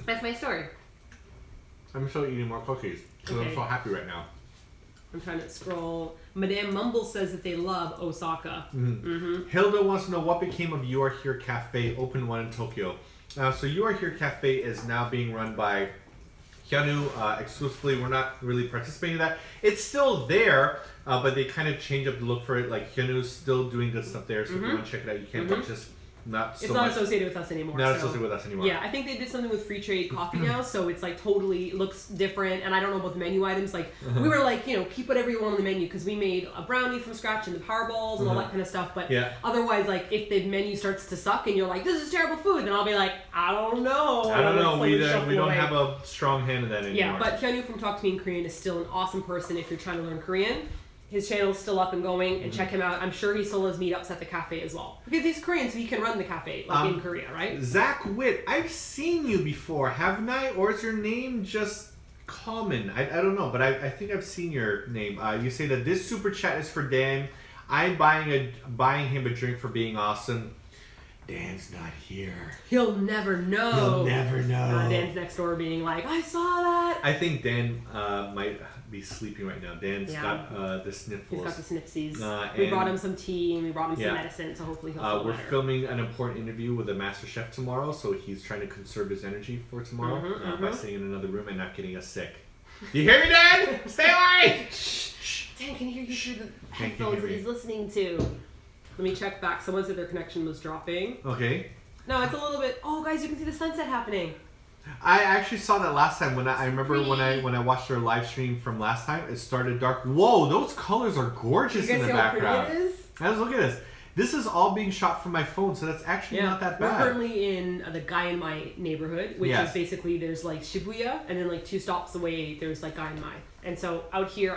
That's my story. I'm still eating more cookies because I'm Okay. so happy right now. I'm trying to scroll. Madame Mumble says that they love Osaka. Hilda wants to know what became of You Are Here Cafe, open one in Tokyo. So You Are Here Cafe is now being run by Hyunu exclusively. We're not really participating in that. It's still there, but they kind of change up the look for it. Like Hyunu's still doing good stuff there, so if you want to check it out, you can. But just not so It's not much. associated with us anymore. Not so. associated with us anymore. Yeah, I think they did something with free trade coffee now, so it's like totally looks different. And I don't know about the menu items. Like we were like, you know, keep whatever you want on the menu because we made a brownie from scratch and the power balls and all that kind of stuff. But Yeah. otherwise, like if the menu starts to suck and you're like, this is terrible food, then I'll be like, I don't know. I don't know. It's like We don't away. have a strong hand in that anymore. Yeah, but Hyunu from Talk to Me in Korean is still an awesome person if you're trying to learn Korean. His channel's still up and going, and check him out. I'm sure he still has meetups at the cafe as well. Because he's Korean, so he can run the cafe, like in Korea, right? Zach Witt, I've seen you before, haven't I? Or is your name just common? I don't know, but I think I've seen your name. You say that this super chat is for Dan. I'm buying him a drink for being awesome. Dan's not here. He'll never know. He'll never know. Dan's next door being like, I saw that. I think Dan might be sleeping right now. Dan's Yeah. got the sniffles. He's got the snifsies. and, We brought him some tea and we brought him Yeah. some medicine, so hopefully he'll feel we're better. filming an important interview with the master chef tomorrow, so he's trying to conserve his energy for tomorrow by staying in another room and not getting us sick. Do you hear me, Dan? Stay away! Dan can hear you through the Dan can headphones hear that me. he's listening to. Let me check back. Someone said their connection was dropping. Okay. No, it's a little bit. Oh, guys, you can see the sunset happening. I actually saw that last time when I remember when I watched their live stream from last time. It started dark. Whoa, those colors are gorgeous You in guys the see how pretty background. it is? Guys, look at this. This is all being shot from my phone, so that's actually not that We're bad. currently in the Guy in My neighborhood, which Yes. is basically there's like Shibuya, and then like 2 stops away there's like Guy in My. And so out here,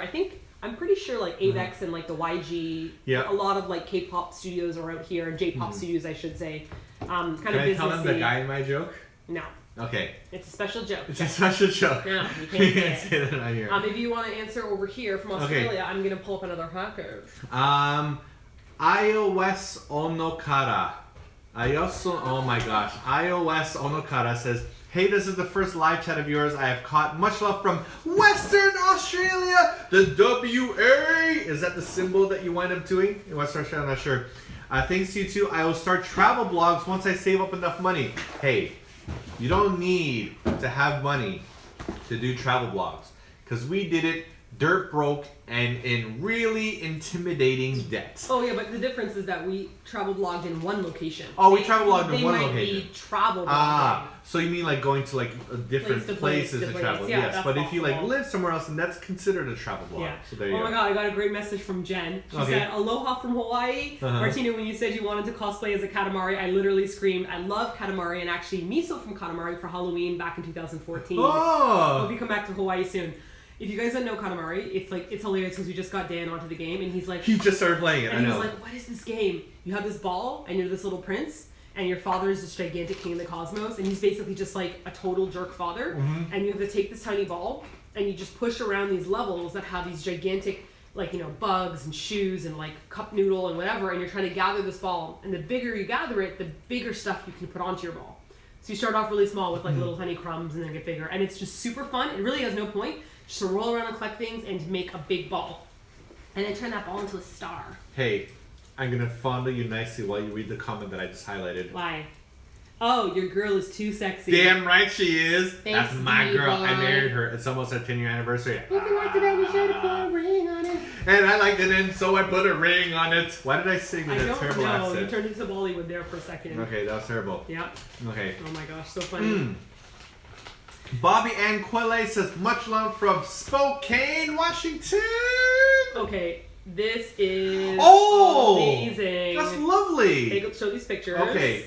I'm pretty sure like Avex and like the YG, Yeah. a lot of like K-pop studios are out here, and J-pop studios I should say. Kind of Can I tell them the businessy. guy in my joke? No, Okay. it's a special joke. It's a special joke. No, you We can't can't say say it. that on here. If you want to answer over here from Australia, I'm gonna pull up another hacker. iOS Onokara. Oh my gosh. iOS Onokara says, hey, this is the first live chat of yours I have caught. Much love from Western Australia. The WA. Is that the symbol that you wind up doing in Western Australia? I'm not sure. Thanks to you too. I will start travel blogs once I save up enough money. Hey, you don't need to have money to do travel blogs. Because we did it dirt broke, and in really intimidating debt. Oh yeah, but the difference is that we travel blogged in one location. Oh, we travel blogged in one They might location. be travel blogging. Ah, so you mean like going to like different Place to places place to to travel? place. Yeah, Yes, that's but if you like possible. live somewhere else, then that's considered a travel blog. Yeah. So there you Oh go. my god, I got a great message from Jen. She Okay. said, "Aloha from Hawaii." Uh-huh. Martina, when you said you wanted to cosplay as a Katamari, I literally screamed, "I love Katamari!" And actually, Miso from Katamari for Halloween back in 2014. Oh. Hope you come back to Hawaii soon. If you guys don't know Katamari, it's hilarious because we just got Dan onto the game and he's like, He just started playing it. I and he know. was like, "What is this game? You have this ball and you're this little prince." And your father is this gigantic king of the cosmos, and he's basically just like a total jerk father. Mm-hmm. And you have to take this tiny ball, and you just push around these levels that have these gigantic, like, you know, bugs and shoes and like cup noodle and whatever. And you're trying to gather this ball, and the bigger you gather it, the bigger stuff you can put onto your ball. So you start off really small with like Mm-hmm. little tiny crumbs, and then get bigger. And it's just super fun. It really has no point. Just to roll around and collect things and to make a big ball, and then turn that ball into a star. Hey, I'm gonna fondle you nicely while you read the comment that I just highlighted. Why? Oh, your girl is too sexy. Damn right she is. Thanks, That's my girl. I D-boy. married her. It's almost our 10-year anniversary. If you like the baby, you should have put a ring on it. And I liked it, and so I put a ring on it. Why did I sing with I a don't terrible know. You accent? turned into Bollywood there for a second. Okay, that was terrible. Yep. Okay. Oh my gosh, so funny. Mm. Bobby Ann Quelle says, much love from Spokane, Washington. Okay, this is Oh! amazing. That's lovely. Show these pictures. Okay.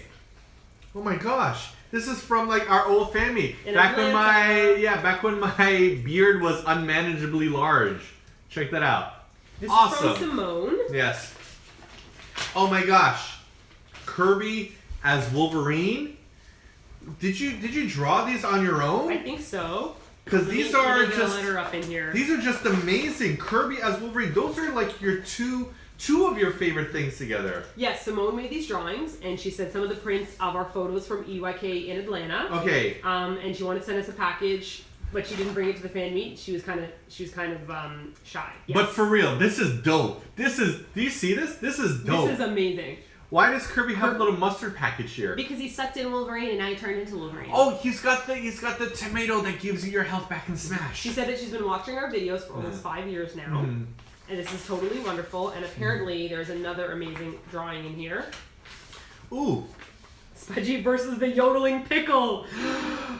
Oh my gosh. This is from like our old family. In Back Atlanta. when my beard was unmanageably large. Check that out. This Awesome. is from Simone. Yes. Oh my gosh. Kirby as Wolverine. Did you draw these on your I own? think so. Because Let these me are get a just letter up in here. these are just amazing. Kirby as Wolverine. Those are like your two of your favorite things together. Yes, Simone made these drawings, and she said some of the prints of our photos from EYK in Atlanta. Okay. And she wanted to send us a package, but she didn't bring it to the fan meet. She was kind of shy. Yes. But for real, this is dope. Do you see this? This is dope. This is amazing. Why does Kirby have a little mustard package here? Because he sucked in Wolverine and now he turned into Wolverine. Oh, he's got the tomato that gives you your health back in Smash. She said that she's been watching our videos for almost 5 years now. Mhm. And this is totally wonderful. And apparently there's another amazing drawing in here. Ooh, Spudgy versus the yodeling pickle.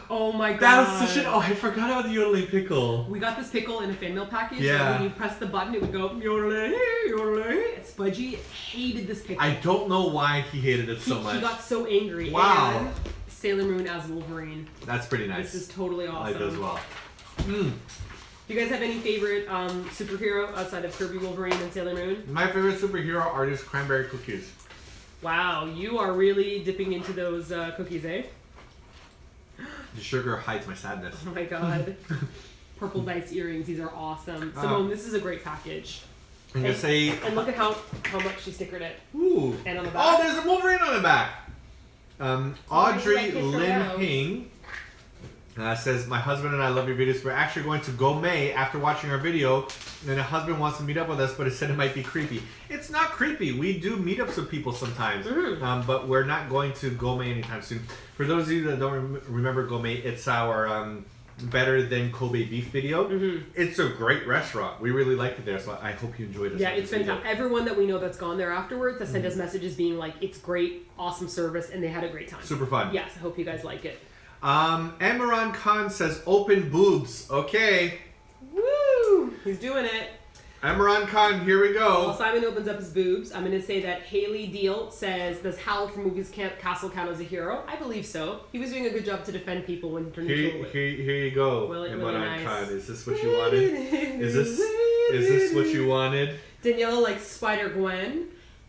Oh my god. that was such an. Oh, I forgot about the yodeling pickle. We got this pickle in a fan mail package. Yeah. And when you press the button, it would go yodeling, yodeling. And Spudgy hated this pickle. I don't know why he hated it so much. He got so angry. Wow. And Sailor Moon as Wolverine. That's pretty nice. This is totally I awesome. like it as well. Mm. Do you guys have any favorite superhero outside of Kirby, Wolverine, and Sailor Moon? My favorite superhero are these cranberry cookies. Wow, you are really dipping into those cookies, eh? The sugar hides my sadness. Oh my god. Purple dice earrings, these are awesome. Simone, this is a great package. I'm gonna say. And look at how much she stickered it. Ooh. And on the back. Oh, there's a Wolverine on the back. Audrey I kissed her Lynn nose. Hing says, my husband and I love your videos. We're actually going to Gomei after watching our video, and the husband wants to meet up with us, but he said it might be creepy. It's not creepy. We do meetups with people sometimes, but we're not going to Gomei anytime soon. For those of you that don't remember Gomei, it's our better than Kobe beef video. It's a great restaurant. We really liked it there, so I hope you enjoyed it. Yeah, it's fantastic. Everyone that we know that's gone there afterwards has sent us messages being like, it's great, awesome service, and they had a great time. Super fun. Yes, I hope you guys like it. Amaran Khan says, open boobs. Okay. Woo! He's doing it. Amaran Khan, here we While go. Simon opens up his boobs, I'm going to say that Haley Deal says, does Hal from Movies Castle count as a hero? I believe so. He was doing a good job to defend people when he turned into a witch. Here you go, Really Amaran nice. Khan. Is this what you wanted? Is this what you wanted? Daniela likes Spider-Gwen.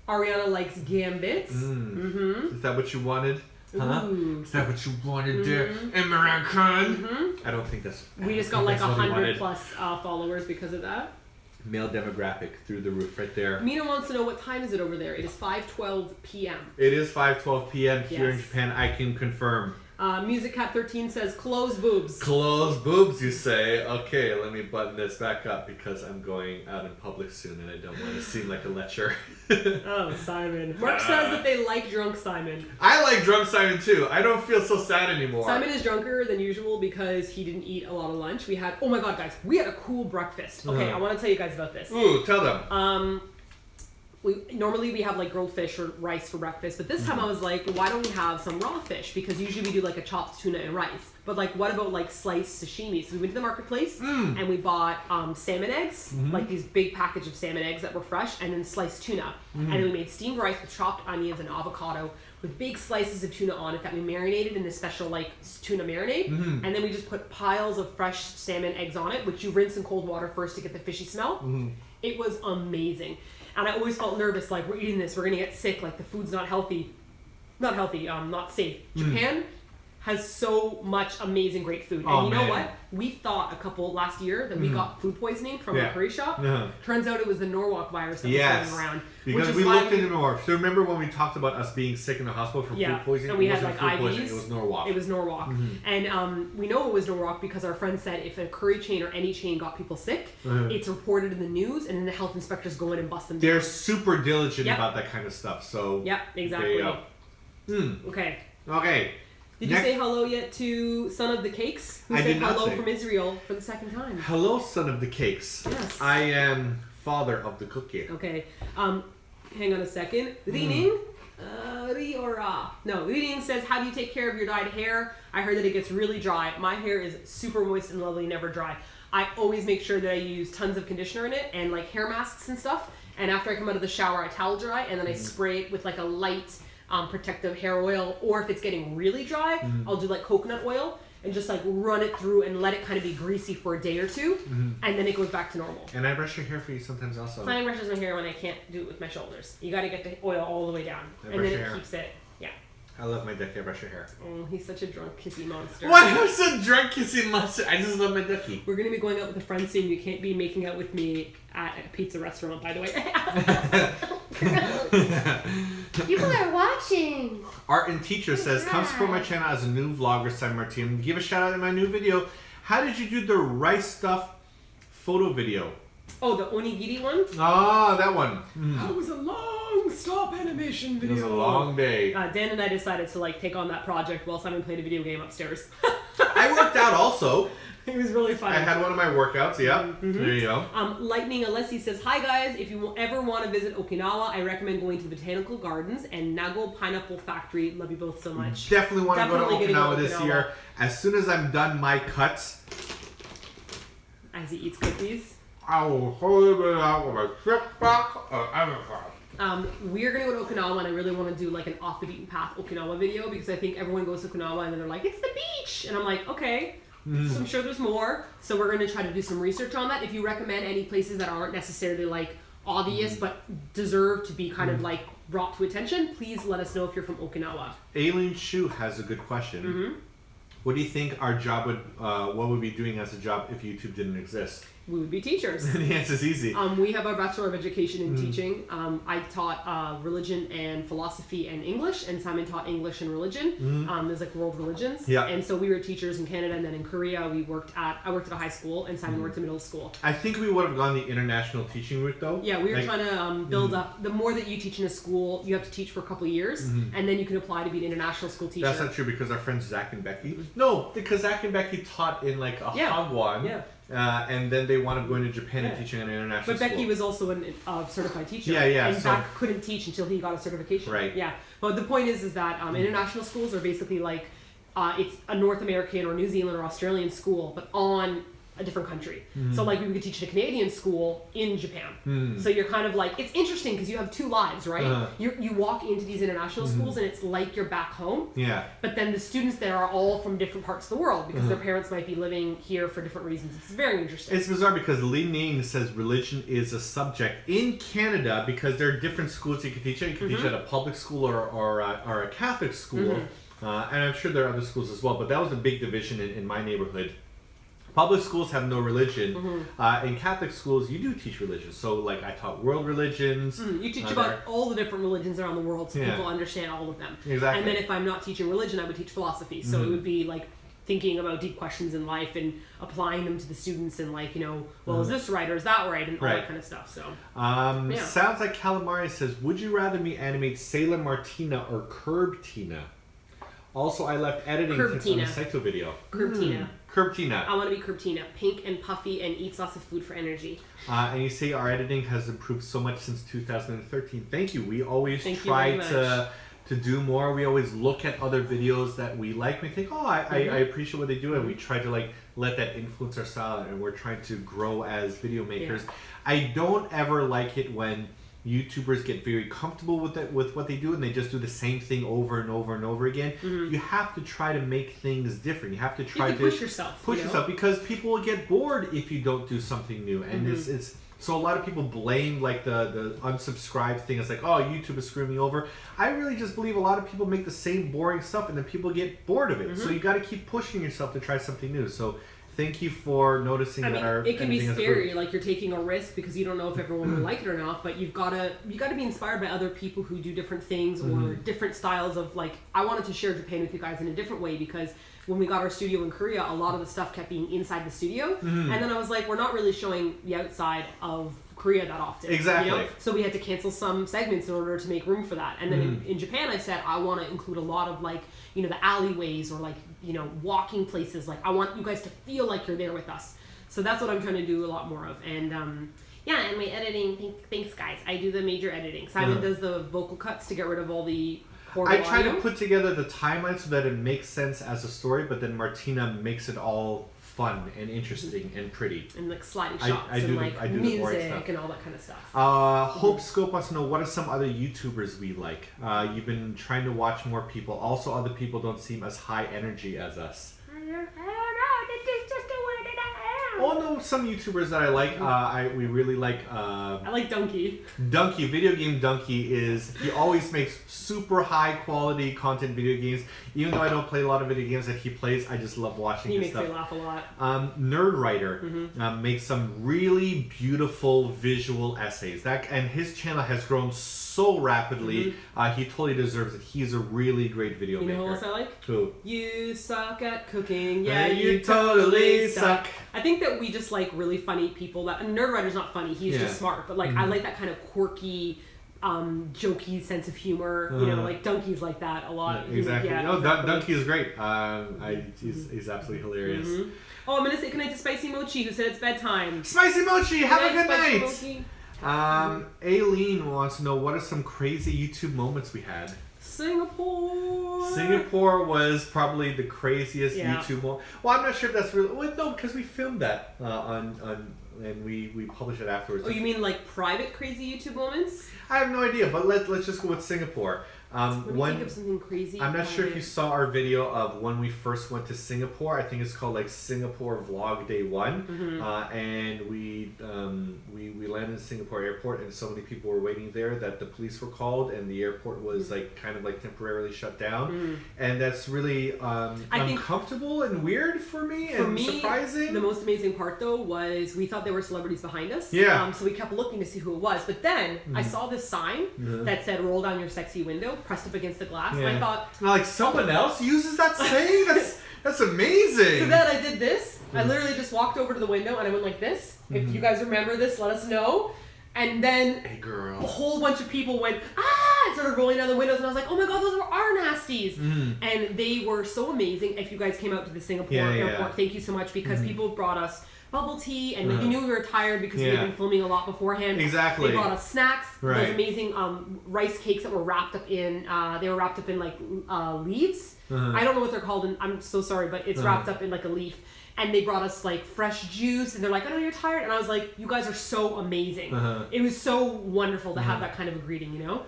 Ariana likes Gambits. Is that what you wanted? Huh? Ooh. Is that what you wanted there, Amaran Khan? I don't think that's. We just got like 100 plus followers because of that. Male demographic through the roof right there. Mina wants to know what time is it over there. It is 5:12 p.m. It is 5:12 p.m. here in Yes. Japan. I can confirm. Music Cat 13 says close boobs. Closed boobs, you say. Okay, let me button this back up because I'm going out in public soon and I don't want to seem like a lecher. Oh, Simon. Mark says that they like drunk Simon. I like drunk Simon too. I don't feel so sad anymore. Simon is drunker than usual because he didn't eat a lot of lunch. We had, oh my god, guys, we had a cool breakfast. Okay, I want to tell you guys about this. Ooh, tell them. Normally we have like grilled fish or rice for breakfast, but this time I was like, why don't we have some raw fish? Because usually we do like a chopped tuna and rice. But like, what about like sliced sashimi? So we went to the marketplace and we bought salmon eggs, like these big package of salmon eggs that were fresh, and then sliced tuna. And then we made steamed rice with chopped onions and avocado with big slices of tuna on it that we marinated in this special like tuna marinade. And then we just put piles of fresh salmon eggs on it, which you rinse in cold water first to get the fishy smell. It was amazing. And I always felt nervous, like, we're eating this, we're gonna get sick, like, the food's not healthy. Not safe. Japan has so much amazing, great food. And you know what? We thought a couple last year that we got food poisoning from a curry shop. Turns out it was the Norwalk virus that was going around. Because we looked into Norwalk. So remember when we talked about us being sick in the hospital from food poisoning? And we had like food IVs. Poisoning, it was Norwalk. It was Norwalk. And we know it was Norwalk because our friend said if a curry chain or any chain got people sick, it's reported in the news and then the health inspectors go in and bust them down. They're super diligent about that kind of stuff. So exactly. There you go. Okay. Did you say hello yet to Son of the Cakes? Who said hello from Israel for the second time? Hello, Son of the Cakes. Yes. I am father of the cookie. Okay. Hang on a second. Reading. Reading says, how do you take care of your dyed hair? I heard that it gets really dry. My hair is super moist and lovely, never dry. I always make sure that I use tons of conditioner in it and like hair masks and stuff. And after I come out of the shower, I towel dry and then I spray it with like a light protective hair oil, or if it's getting really dry, I'll do like coconut oil and just like run it through and let it kind of be greasy for a day or two, and then it goes back to normal. And I brush your hair for you sometimes also. Simon brushes my hair when I can't do it with my shoulders. You got to get the oil all the way down, and then it keeps it. Yeah. I love my ducky. I brush your hair. Oh, he's such a drunk kissy monster. Why am I so drunk kissy monster? I just love my ducky. We're gonna be going out with a friend soon. You can't be making out with me at a pizza restaurant, by the way. People are watching. Art and Teacher says, come support my channel as a new vlogger, San Martin. Give a shout out in my new video. How did you do the rice stuff photo video? Oh, the onigiri one? Ah, that one. That was a long stop animation video. It was a long day. Dan and I decided to like take on that project while Simon played a video game upstairs. I worked out also. It was really fun. I had one of my workouts, There you go. Lightning Alessi says, hi guys, if you ever want to visit Okinawa, I recommend going to the Botanical Gardens and Nago Pineapple Factory. Love you both so much. Definitely want to go to Okinawa this year. As soon as I'm done my cuts. As he eats cookies. I will hold it out with a trip back or we're going to go to Okinawa and I really want to do like an off the beaten path Okinawa video because I think everyone goes to Okinawa and then they're like, it's the beach! And I'm like, okay. So I'm sure there's more. So we're going to try to do some research on that. If you recommend any places that aren't necessarily like obvious but deserve to be kind of like brought to attention, please let us know if you're from Okinawa. Aileen Shu has a good question. What do you think our job would, what would we be doing as a job if YouTube didn't exist? We would be teachers. The answer is easy. We have our Bachelor of Education in Teaching. I taught religion and philosophy and English, and Simon taught English and religion. There's like world religions. Yeah. And so we were teachers in Canada, and then in Korea I worked at a high school, and Simon worked at middle school. I think we would have gone the international teaching route though. Yeah, we were trying to build up. The more that you teach in a school, you have to teach for a couple of years, and then you can apply to be an international school teacher. That's not true because our friends Zach and Becky. No, because Zach and Becky taught in like a Hagwon. Yeah. And then they wound up going to Japan and teaching at an international school. But Becky was also a certified teacher. Yeah. And Zach couldn't teach until he got a certification. Right. Yeah. But the point is that international schools are basically like it's a North American or New Zealand or Australian school, but on a different country. So like we could teach at a Canadian school in Japan. So you're kind of like, it's interesting because you have two lives, right? You walk into these international schools and it's like you're back home. Yeah. But then the students there are all from different parts of the world because their parents might be living here for different reasons. It's very interesting. It's bizarre because Li Ning says religion is a subject in Canada because there are different schools you can teach at. You can teach at a public school or a Catholic school. And I'm sure there are other schools as well. But that was a big division in my neighborhood. Public schools have no religion. In Catholic schools, you do teach religion. So, like, I taught world religions. You teach about all the different religions around the world, so people understand all of them. Exactly. And then if I'm not teaching religion, I would teach philosophy. So it would be like thinking about deep questions in life and applying them to the students, and like, you know, well, is this right or is that right, and all that kind of stuff. So sounds like Calamari says, would you rather me animate Sailor Martina or Curb Tina? Also, I left editing tips on the Saito video. Curb Tina. Curb Tina. I want to be Curb Tina. Pink and puffy and eats lots of food for energy. And you say our editing has improved so much since 2013. Thank you. We always try to do more. We always look at other videos that we like. We think, oh, I appreciate what they do, and we try to like let that influence our style, and we're trying to grow as video makers. I don't ever like it when YouTubers get very comfortable with what they do, and they just do the same thing over and over and over again. You have to try to make things different. You have to try to push yourself. Push yourself, because people will get bored if you don't do something new. And it's so a lot of people blame like the unsubscribe thing. It's like, oh, YouTube is screwing me over. I really just believe a lot of people make the same boring stuff, and then people get bored of it. So you got to keep pushing yourself to try something new. So thank you for noticing that it can be scary, like you're taking a risk because you don't know if everyone will like it or not, but you gotta be inspired by other people who do different things or different styles of, like, I wanted to share Japan with you guys in a different way, because when we got our studio in Korea, a lot of the stuff kept being inside the studio, and then I was like, we're not really showing the outside of Korea that often. Exactly. You know? So we had to cancel some segments in order to make room for that. And then in Japan, I said, I want to include a lot of, like, you know, the alleyways or, like, you know, walking places. Like, I want you guys to feel like you're there with us. So that's what I'm trying to do a lot more of. And and my editing, thanks guys. I do the major editing. Simon does the vocal cuts to get rid of all the horrible I try audio. to put together the timeline so that it makes sense as a story, but then Martina makes it all fun and interesting and pretty. And like sliding shots and music and all that kind of stuff. Hope Scope wants to know, what are some other YouTubers we like? You've been trying to watch more people. Also, other people don't seem as high energy as us. I don't know. This is just the way that I am. Oh no, some YouTubers that I like. We really like. I like Donkey. Donkey, video game Donkey he always makes super high quality content video games. Even though I don't play a lot of video games that he plays, I just love watching his stuff. He makes me laugh a lot. Nerd Writer makes some really beautiful visual essays. And his channel has grown so rapidly. He totally deserves it. He's a really great video maker. You know who else I like? Who? You suck at cooking. Yeah, you totally suck. I think that we just like really funny people. Nerd Writer's not funny. He's just smart. But like I like that kind of quirky, jokey sense of humor. You know, like Donkey's like that a lot. Yeah, exactly. Exactly. Donkey is great. He's absolutely hilarious. Oh, I'm gonna say goodnight to Spicy Mochi, who said it's bedtime. Spicy Mochi, have a good night. Mochi. Aileen wants to know, what are some crazy YouTube moments we had? Singapore was probably the craziest YouTube moment. Well, I'm not sure if that's really. Well, no, because we filmed that and we published it afterwards. Oh, you mean like private crazy YouTube moments? I have no idea, but let's just go with Singapore. Let me think of something crazy. I'm not sure if you saw our video of when we first went to Singapore. I think it's called like Singapore Vlog Day 1, and we landed in Singapore airport, and so many people were waiting there that the police were called, and the airport was like kind of like temporarily shut down, and that's really uncomfortable and weird for me and surprising. The most amazing part though was we thought there were celebrities behind us. So we kept looking to see who it was, but then I saw this sign that said "Roll down your sexy window," pressed up against the glass, and I thought, like someone else uses that saying. That's amazing. So then I did this. I literally just walked over to the window and I went like this. If you guys remember this, let us know. And then hey girl, a whole bunch of people went and started rolling down the windows, and I was like, oh my god, those are our nasties. And they were so amazing. If you guys came out to the Singapore airport, thank you so much, because people brought us bubble tea, and they knew we were tired because we had been filming a lot beforehand. Exactly. They brought us snacks, those amazing rice cakes that were wrapped up in like leaves. I don't know what they're called, and I'm so sorry, but it's wrapped up in like a leaf. And they brought us like fresh juice, and they're like, I know you're tired, and I was like, you guys are so amazing. It was so wonderful to have that kind of a greeting, you know?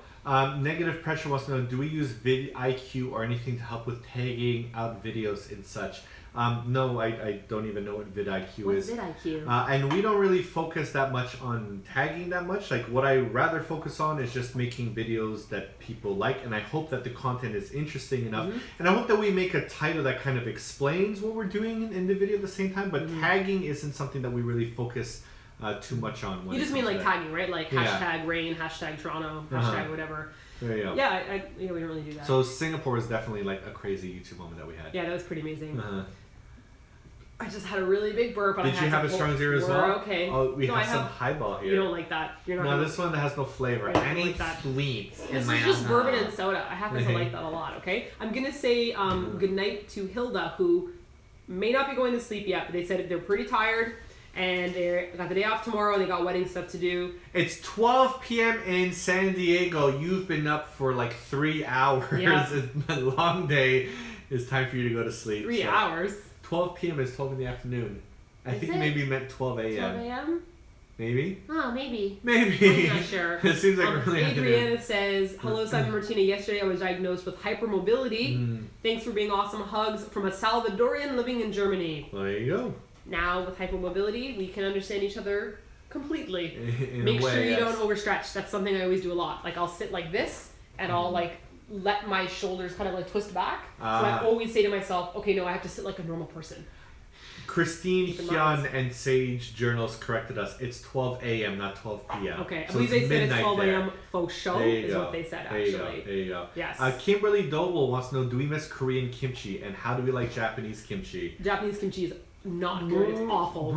Negative Pressure wants to know, do we use vidIQ or anything to help with tagging out videos and such? No, I don't even know what vidIQ What's is. vidIQ? And we don't really focus that much on tagging that much. Like what I rather focus on is just making videos that people like, and I hope that the content is interesting enough. And I hope that we make a title that kind of explains what we're doing in the video at the same time. But tagging isn't something that we really focus too much on. You just mean like tagging, right? Like hashtag rain, hashtag Toronto, hashtag whatever. There you go. Yeah, we don't really do that. So Singapore is definitely like a crazy YouTube moment that we had. Yeah, that was pretty amazing. I just had a really big burp. Did you have a strong zero as well? Okay. Oh, we have some highball here. You don't like that. You're not. No, this one has no flavor. I need sweets in This my is just bourbon and soda. I happen to like that a lot. Okay. I'm gonna say good night to Hilda, who may not be going to sleep yet, but they said they're pretty tired. And they got the day off tomorrow. They got wedding stuff to do. It's 12 p.m. in San Diego. You've been up for like 3 hours. Yeah. It's been a long day. It's time for you to go to sleep. 3 hours. 12 p.m. is 12 in the afternoon. I think it? maybe you meant 12 a.m. 12 a.m.? Maybe? Oh, maybe. Maybe. I'm not sure. It seems like really Adriana says, hello, Simon Martina. Yesterday I was diagnosed with hypermobility. Thanks for being awesome. Hugs from a Salvadorian living in Germany. There you go. Now, with hypermobility, we can understand each other completely. In Make a way, sure you yes. don't overstretch. That's something I always do a lot. Like, I'll sit like this, and I'll, like, let my shoulders kind of, like, twist back. So I always say to myself, okay, no, I have to sit like a normal person. Christine Hyun and Sage Journals corrected us. It's 12 a.m., not 12 p.m. Okay, I So believe they it's said it's midnight 12 there. a.m. faux show is what they said, actually. There you go. Yes. Kimberly Doble wants to know, do we miss Korean kimchi, and how do we like Japanese kimchi? Japanese kimchi is not good. It's awful.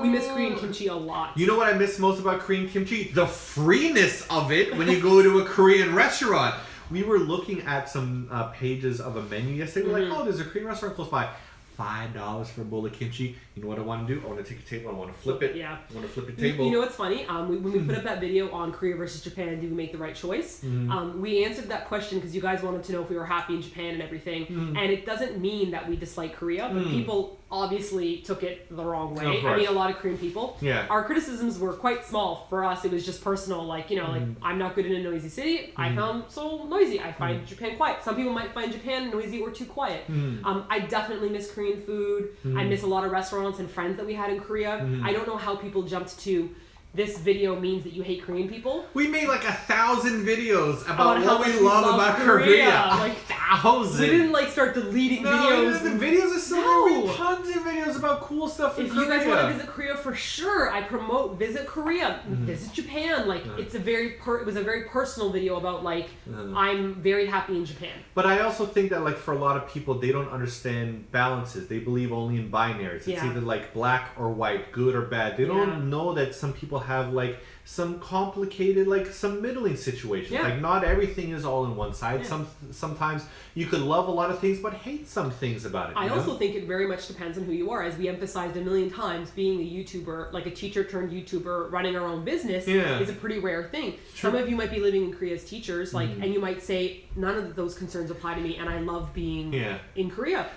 We miss Korean kimchi a lot. You know what I miss most about Korean kimchi? The freeness of it when you go to a Korean restaurant. We were looking at some pages of a menu yesterday. We're like, oh, there's a Korean restaurant close by. $5 for a bowl of kimchi. You know what I want to do? I want to take a table. I want to flip it. Yeah. I want to flip a table. You know what's funny? When we put up that video on Korea versus Japan, do we make the right choice? We answered that question because you guys wanted to know if we were happy in Japan and everything. And it doesn't mean that we dislike Korea, but people obviously took it the wrong way. Of I mean, course. a lot of Korean people. Yeah. Our criticisms were quite small. For us, it was just personal. Like, you know, like, I'm not good in a noisy city. I found Seoul noisy. I find Japan quiet. Some people might find Japan noisy or too quiet. I definitely miss Korean food. I miss a lot of restaurants and friends that we had in Korea. I don't know how people jumped to this video means that you hate Korean people. We made like 1,000 videos about how what we much love about Korea. Like 1,000. We didn't like start deleting videos. The videos are still No. there. We have tons of videos about cool stuff in If Korea. you guys want to visit Korea, for sure, I promote visit Korea, visit Japan. Like it's a very it was a very personal video about like I'm very happy in Japan. But I also think that like for a lot of people, they don't understand balances. They believe only in binaries. It's Yeah. either like black or white, good or bad. They don't know that some people have like some complicated, like some middling situations. Yeah. Like not everything is all in one side. Yeah. Sometimes you could love a lot of things but hate some things about it. I you know? also think it very much depends on who you are. As we emphasized a million times, being a YouTuber, like a teacher turned YouTuber, running our own business is a pretty rare thing. True. Some of you might be living in Korea as teachers, like, and you might say, none of those concerns apply to me, and I love being in Korea.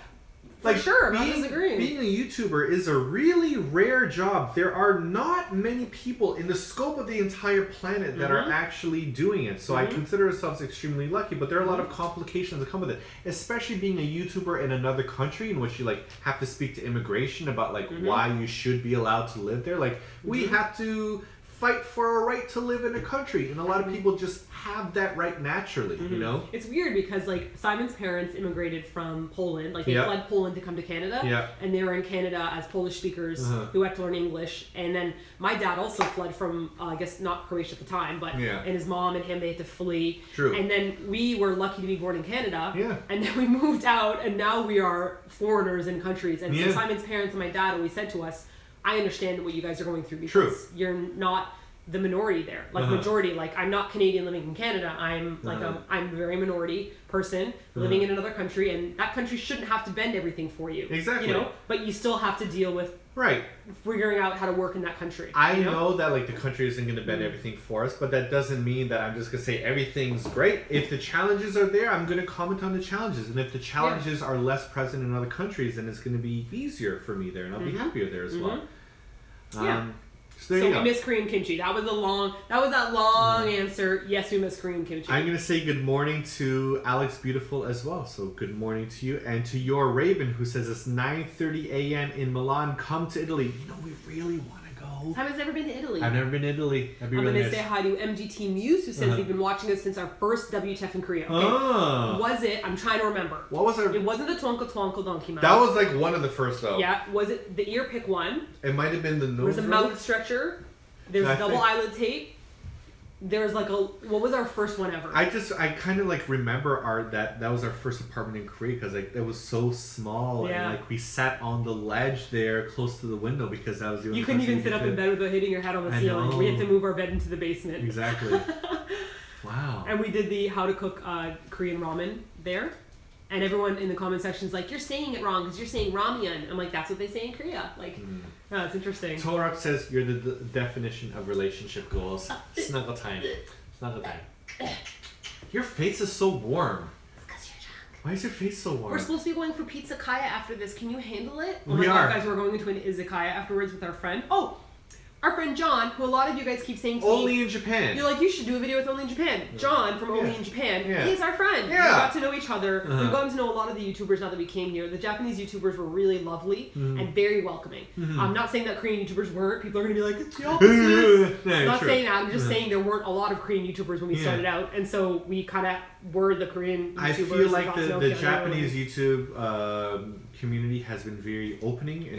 For sure, I'm not disagreeing. Being a YouTuber is a really rare job. There are not many people in the scope of the entire planet that are actually doing it. So I consider ourselves extremely lucky, but there are a lot of complications that come with it. Especially being a YouTuber in another country in which you like have to speak to immigration about like why you should be allowed to live there. Like we have to fight for a right to live in a country, and a lot of people just have that right naturally, you know? It's weird because like Simon's parents immigrated from Poland, like they fled Poland to come to Canada, and they were in Canada as Polish speakers who had to learn English. And then my dad also fled from I guess not Croatia at the time, but and his mom and him, they had to flee. True. And then we were lucky to be born in Canada, Yeah. and then we moved out, and now we are foreigners in countries. And so Simon's parents and my dad always said to us, I understand what you guys are going through because you're not the minority there, like majority. Like I'm not Canadian living in Canada. I'm like I'm a very minority person living in another country, and that country shouldn't have to bend everything for you. Exactly. You know, but you still have to deal with figuring out how to work in that country. I know that like the country isn't going to bend everything for us, but that doesn't mean that I'm just going to say everything's great. If the challenges are there, I'm going to comment on the challenges, and if the challenges are less present in other countries, then it's going to be easier for me there, and I'll be happier there as well. So there you go. We miss Korean kimchi. That was that long answer. Yes, we miss Korean kimchi. I'm gonna say good morning to Alex Beautiful as well. So good morning to you and to your Raven who says it's 9:30 a.m. in Milan. Come to Italy. You know we really want to go. Simon's never been to Italy. I've never been to Italy. I'm gonna say hi to MGT Muse who says they've been watching us since our first WTF in Korea. Okay. Was it? I'm trying to remember. What was our? It wasn't the Twinkle Twinkle Donkey Man. That was like one of the first though. Yeah. Was it the ear pick one? It might have been the nose. There was a mouth stretcher. There's double eyelid tape. There's like what was our first one ever? I kind of like remember that was our first apartment in Korea because like it was so small and like we sat on the ledge there close to the window because that was the only. You couldn't even sit up in bed without hitting your head on the ceiling. We had to move our bed into the basement. Exactly. Wow. And we did the how to cook Korean ramen there. And everyone in the comment section is like, you're saying it wrong because you're saying ramyeon. I'm like, that's what they say in Korea. Like, no, it's interesting. Torok says you're the definition of relationship goals. Snuggle time. Snuggle time. Your face is so warm. It's because you're drunk. Why is your face so warm? We're supposed to be going for pizza kaya after this. Can you handle it? Oh we my are. God, guys, we're going into an izakaya afterwards with our friend. Oh, our friend John, who a lot of you guys keep saying to Only me, in Japan. you're like, you should do a video with Only in Japan. John from Only in Japan, he's our friend. Yeah. We got to know each other. We've gotten to know a lot of the YouTubers now that we came here. The Japanese YouTubers were really lovely and very welcoming. I'm not saying that Korean YouTubers weren't. People are going to be like, it's the opposite. No, I'm not true. saying that. I'm just saying there weren't a lot of Korean YouTubers when we started out. And so we kind of were the Korean YouTubers. I feel like and got to know the each other. Japanese YouTube community has been very opening and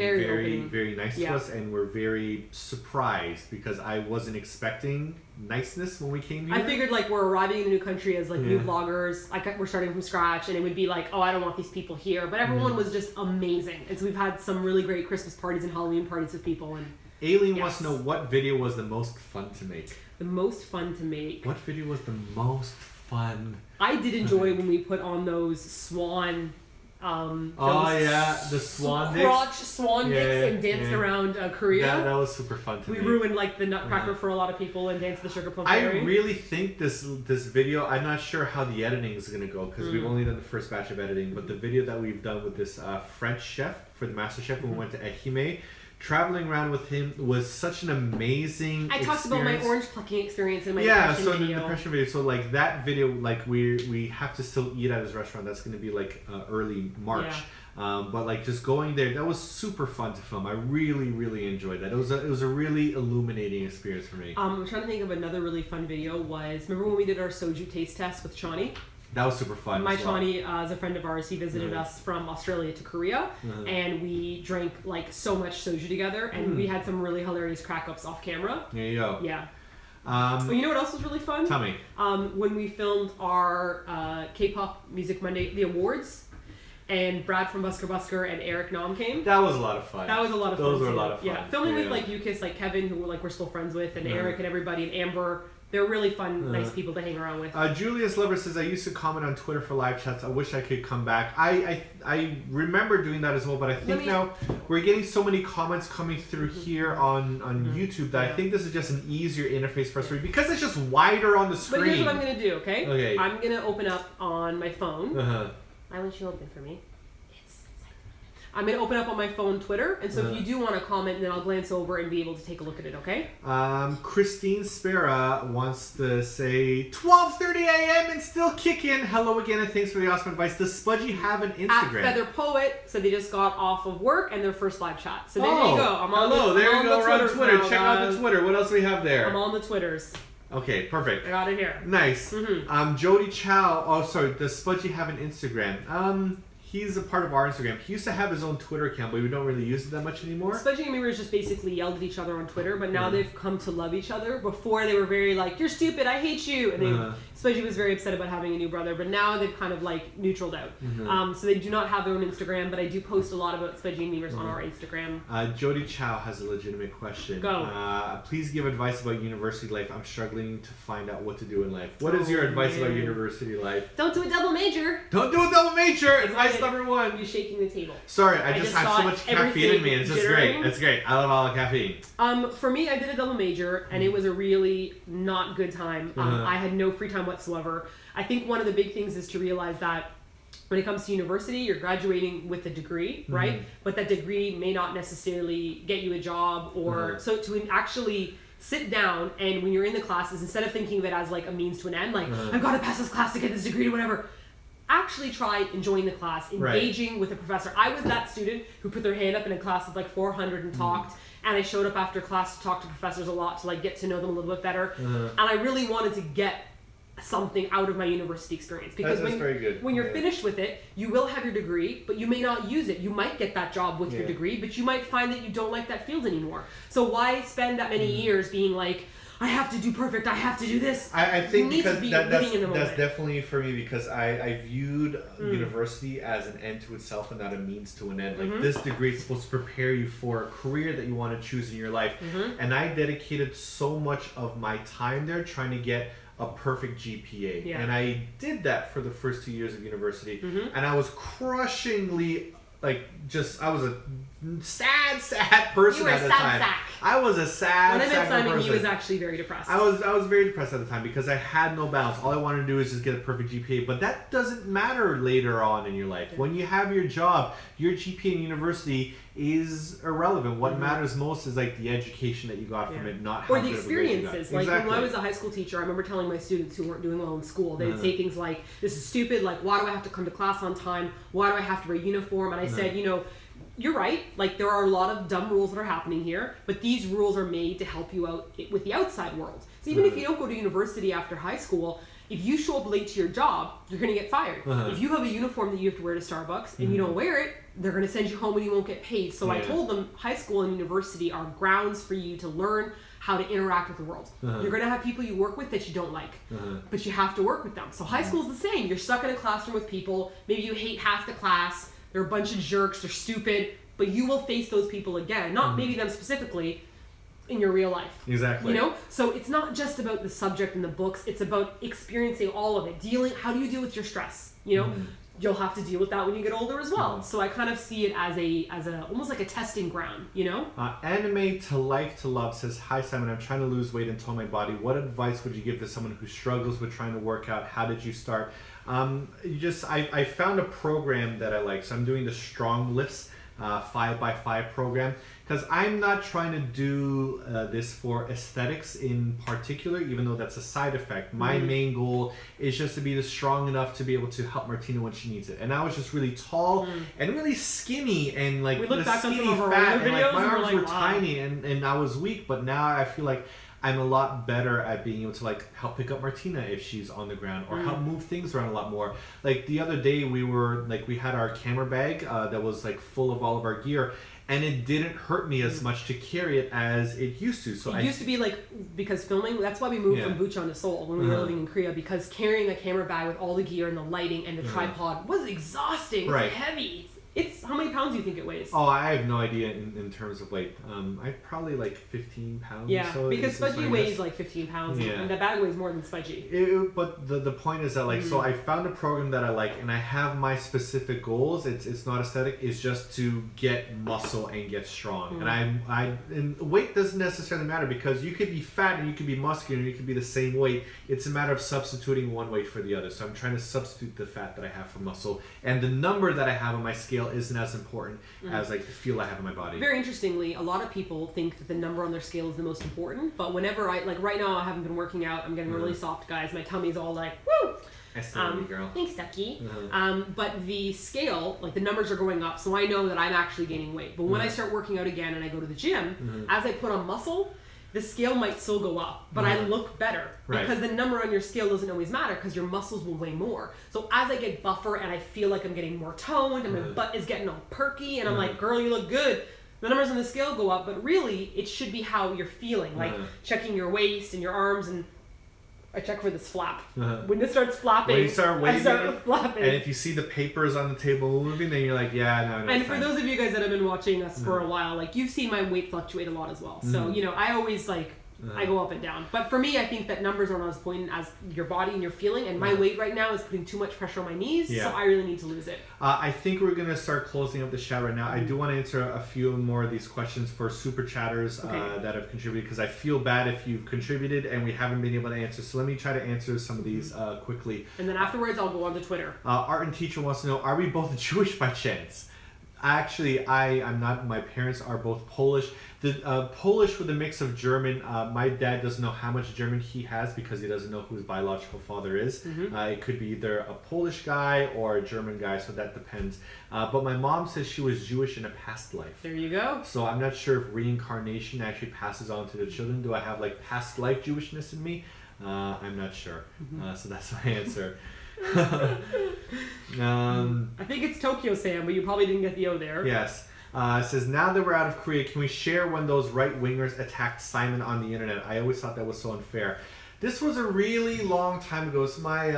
very nice to us, and we're very surprised because I wasn't expecting niceness when we came here. I figured like we're arriving in a new country as like new vloggers, like we're starting from scratch, and it would be like, oh, I don't want these people here, but everyone was just amazing, and so we've had some really great Christmas parties and Halloween parties with people. And Aileen wants to know what video was the most fun to make. The most fun to make. What video was the most fun? I did enjoy when we put on those swan. The swan dicks. Crotch swan dicks and danced around Korea. That was super fun to me. make. We ruined like the Nutcracker for a lot of people and danced the Sugar Plum Fairy. I really think this video, I'm not sure how the editing is going to go because we've only done the first batch of editing, but the video that we've done with this French chef for the Master Chef when we went to Ehime, traveling around with him was such an amazing experience. Talked about my orange plucking experience in my depression video. The depression video. So like that video, like we have to still eat at his restaurant. That's going to be like early March. But like just going there, that was super fun to film. I really enjoyed that. It was a really illuminating experience for me. I'm trying to think of another really fun video. Remember when we did our soju taste test with Chani? That was super fun. My Chani is a friend of ours. He visited us from Australia to Korea, and we drank like so much soju together, and we had some really hilarious crack-ups off camera. There you go. Yeah. Well, you know what else was really fun? Tell me. When we filmed our K-pop Music Monday, the awards, and Brad from Busker Busker and Eric Nam came. That was a lot of fun. That was a lot of fun. Those were a lot of fun. Yeah, filming with like Yukis, like Kevin, who we're still friends with, and Eric and everybody, and Amber. They're really fun, nice people to hang around with. Julius Lover says, I used to comment on Twitter for live chats. I wish I could come back. I remember doing that as well, but I think now we're getting so many comments coming through here on YouTube that I think this is just an easier interface for us to read because it's just wider on the screen. But here's what I'm going to do, okay? Okay. I'm going to open up on my phone. Why won't you open for me? I'm going to open up on my phone Twitter, and so if you do want to comment, then I'll glance over and be able to take a look at it, okay? Christine Spera wants to say, 12:30 a.m. and still kicking. Hello again, and thanks for the awesome advice. Does Spudgy have an Instagram? At Feather Poet, so they just got off of work and their first live chat. So there you go. I'm on there you go. We're on Twitter. Now, check out the Twitter. What else do we have there? I'm on the Twitters. Okay, perfect. I got it here. Nice. Jody Chow. Oh, sorry. Does Spudgy have an Instagram? He's a part of our Instagram. He used to have his own Twitter account, but we don't really use it that much anymore. Spudgy and Mirrors just basically yelled at each other on Twitter, but now they've come to love each other. Before they were very like, you're stupid, I hate you. And Spudgy was very upset about having a new brother, but now they've kind of like neutraled out. So they do not have their own Instagram, but I do post a lot about Spudgy and Mirrors on our Instagram. Jody Chow has a legitimate question. Go. Please give advice about university life. I'm struggling to find out what to do in life. What is your advice about university life? Don't do a double major. Don't do a double major. Advice number one. You're shaking the table. Sorry, I just have so much caffeine in me. It's just great. It's great. I love all the caffeine. For me, I did a double major, and it was a really not good time. I had no free time whatsoever. I think one of the big things is to realize that when it comes to university, you're graduating with a degree, right? But that degree may not necessarily get you a job, or so to actually sit down and when you're in the classes, instead of thinking of it as like a means to an end, like I've got to pass this class to get this degree or whatever, actually try enjoying the class, engaging with the professor. I was that student who put their hand up in a class of like 400 and talked, and I showed up after class to talk to professors a lot to like get to know them a little bit better. And I really wanted to get something out of my university experience, because when you're finished with it, you will have your degree, but you may not use it. You might get that job with your degree, but you might find that you don't like that field anymore. So why spend that many years being like, I have to do perfect, I have to do this? I think because that's definitely for me, because I viewed university as an end to itself and not a means to an end. Like this degree is supposed to prepare you for a career that you want to choose in your life. And I dedicated so much of my time there trying to get a perfect GPA. And I did that for the first 2 years of university. And I was crushingly, like, I was a sad person at the time. I was a sad When I met Simon, person. he was actually very depressed. I was very depressed at the time because I had no balance. All I wanted to do is just get a perfect GPA. But that doesn't matter later on in your life. When you have your job, your GPA in university is irrelevant. What matters most is like the education that you got from it, not how or the experiences. Like when I was a high school teacher, I remember telling my students who weren't doing well in school, they would say things like, "This is stupid. Like, why do I have to come to class on time? Why do I have to wear a uniform?" And I said, you know, you're right. Like, there are a lot of dumb rules that are happening here, but these rules are made to help you out with the outside world. So even if you don't go to university after high school, if you show up late to your job, you're going to get fired. If you have a uniform that you have to wear to Starbucks and you don't wear it, they're going to send you home and you won't get paid. So I told them high school and university are grounds for you to learn how to interact with the world. You're going to have people you work with that you don't like, but you have to work with them. So high school is the same. You're stuck in a classroom with people. Maybe you hate half the class. They're a bunch of jerks. They're stupid. But you will face those people again. Not maybe them specifically, in your real life. Exactly. You know? So it's not just about the subject in the books. It's about experiencing all of it. How do you deal with your stress? You know? You'll have to deal with that when you get older as well. So I kind of see it as a almost like a testing ground, you know? Anime to Life to Love says, "Hi Simon, I'm trying to lose weight and tone my body. What advice would you give to someone who struggles with trying to work out? How did you start?" I found a program that I like. So I'm doing the Strong Lifts 5x5 program, because I'm not trying to do this for aesthetics in particular, even though that's a side effect. My main goal is just to be strong enough to be able to help Martina when she needs it. And I was just really tall and really skinny, and like we look back on skinny some of our fat, older and like videos my and we're arms like, were wow. tiny, and I was weak. But now I feel like I'm a lot better at being able to like help pick up Martina if she's on the ground, or help move things around a lot more. Like the other day we had our camera bag that was like full of all of our gear, and it didn't hurt me as much to carry it as it used to. So it used to be like, because filming, that's why we moved from Bucheon to Seoul when we were living in Korea, because carrying a camera bag with all the gear and the lighting and the tripod was exhausting. It's heavy. It's how many pounds do you think it weighs? Oh, I have no idea in terms of weight. I probably like 15 pounds. Yeah, so because Spudgy weighs like 15 pounds, and the bag weighs more than Spudgy. But the point is that like, so I found a program that I like, and I have my specific goals. It's not aesthetic. It's just to get muscle and get strong. And weight doesn't necessarily matter, because you could be fat and you could be muscular and you could be the same weight. It's a matter of substituting one weight for the other. So I'm trying to substitute the fat that I have for muscle, and the number that I have on my scale isn't as important as like the feel I have in my body. Very interestingly, a lot of people think that the number on their scale is the most important, but whenever like right now I haven't been working out, I'm getting really soft, guys. My tummy's all like, woo! I still love you, girl. Thanks, Ducky. But the scale, like the numbers are going up, so I know that I'm actually gaining weight. But when I start working out again and I go to the gym, as I put on muscle, the scale might still go up, but I look better, because the number on your scale doesn't always matter, because your muscles will weigh more. So as I get buffer and I feel like I'm getting more toned and my butt is getting all perky and I'm like, girl, you look good, the numbers on the scale go up, but really it should be how you're feeling, like checking your waist and your arms, and I check for this flap. When it starts flapping, when you start waving, I start flapping. And if you see the papers on the table moving, then you're like, no. And for those of you guys that have been watching us for a while, like you've seen my weight fluctuate a lot as well. So, you know, I always like I go up and down. But for me, I think that numbers are not as important as your body and your feeling. And my weight right now is putting too much pressure on my knees, so I really need to lose it. I think we're going to start closing up the chat right now. I do want to answer a few more of these questions for super chatters that have contributed, because I feel bad if you've contributed and we haven't been able to answer. So let me try to answer some of these quickly. And then afterwards, I'll go on to Twitter. Art and Teacher wants to know, are we both Jewish by chance? Actually, I'm not. My parents are both Polish. The Polish with a mix of German. My dad doesn't know how much German he has because he doesn't know who his biological father is. It could be either a Polish guy or a German guy, so that depends. But my mom says she was Jewish in a past life. There you go. So I'm not sure if reincarnation actually passes on to the children. Do I have like past life Jewishness in me? I'm not sure. So that's my answer. I think it's Tokyo Sam, but you probably didn't get the O there. Yes. It says, now that we're out of Korea, can we share when those right-wingers attacked Simon on the internet? I always thought that was so unfair. This was a really long time ago. It's my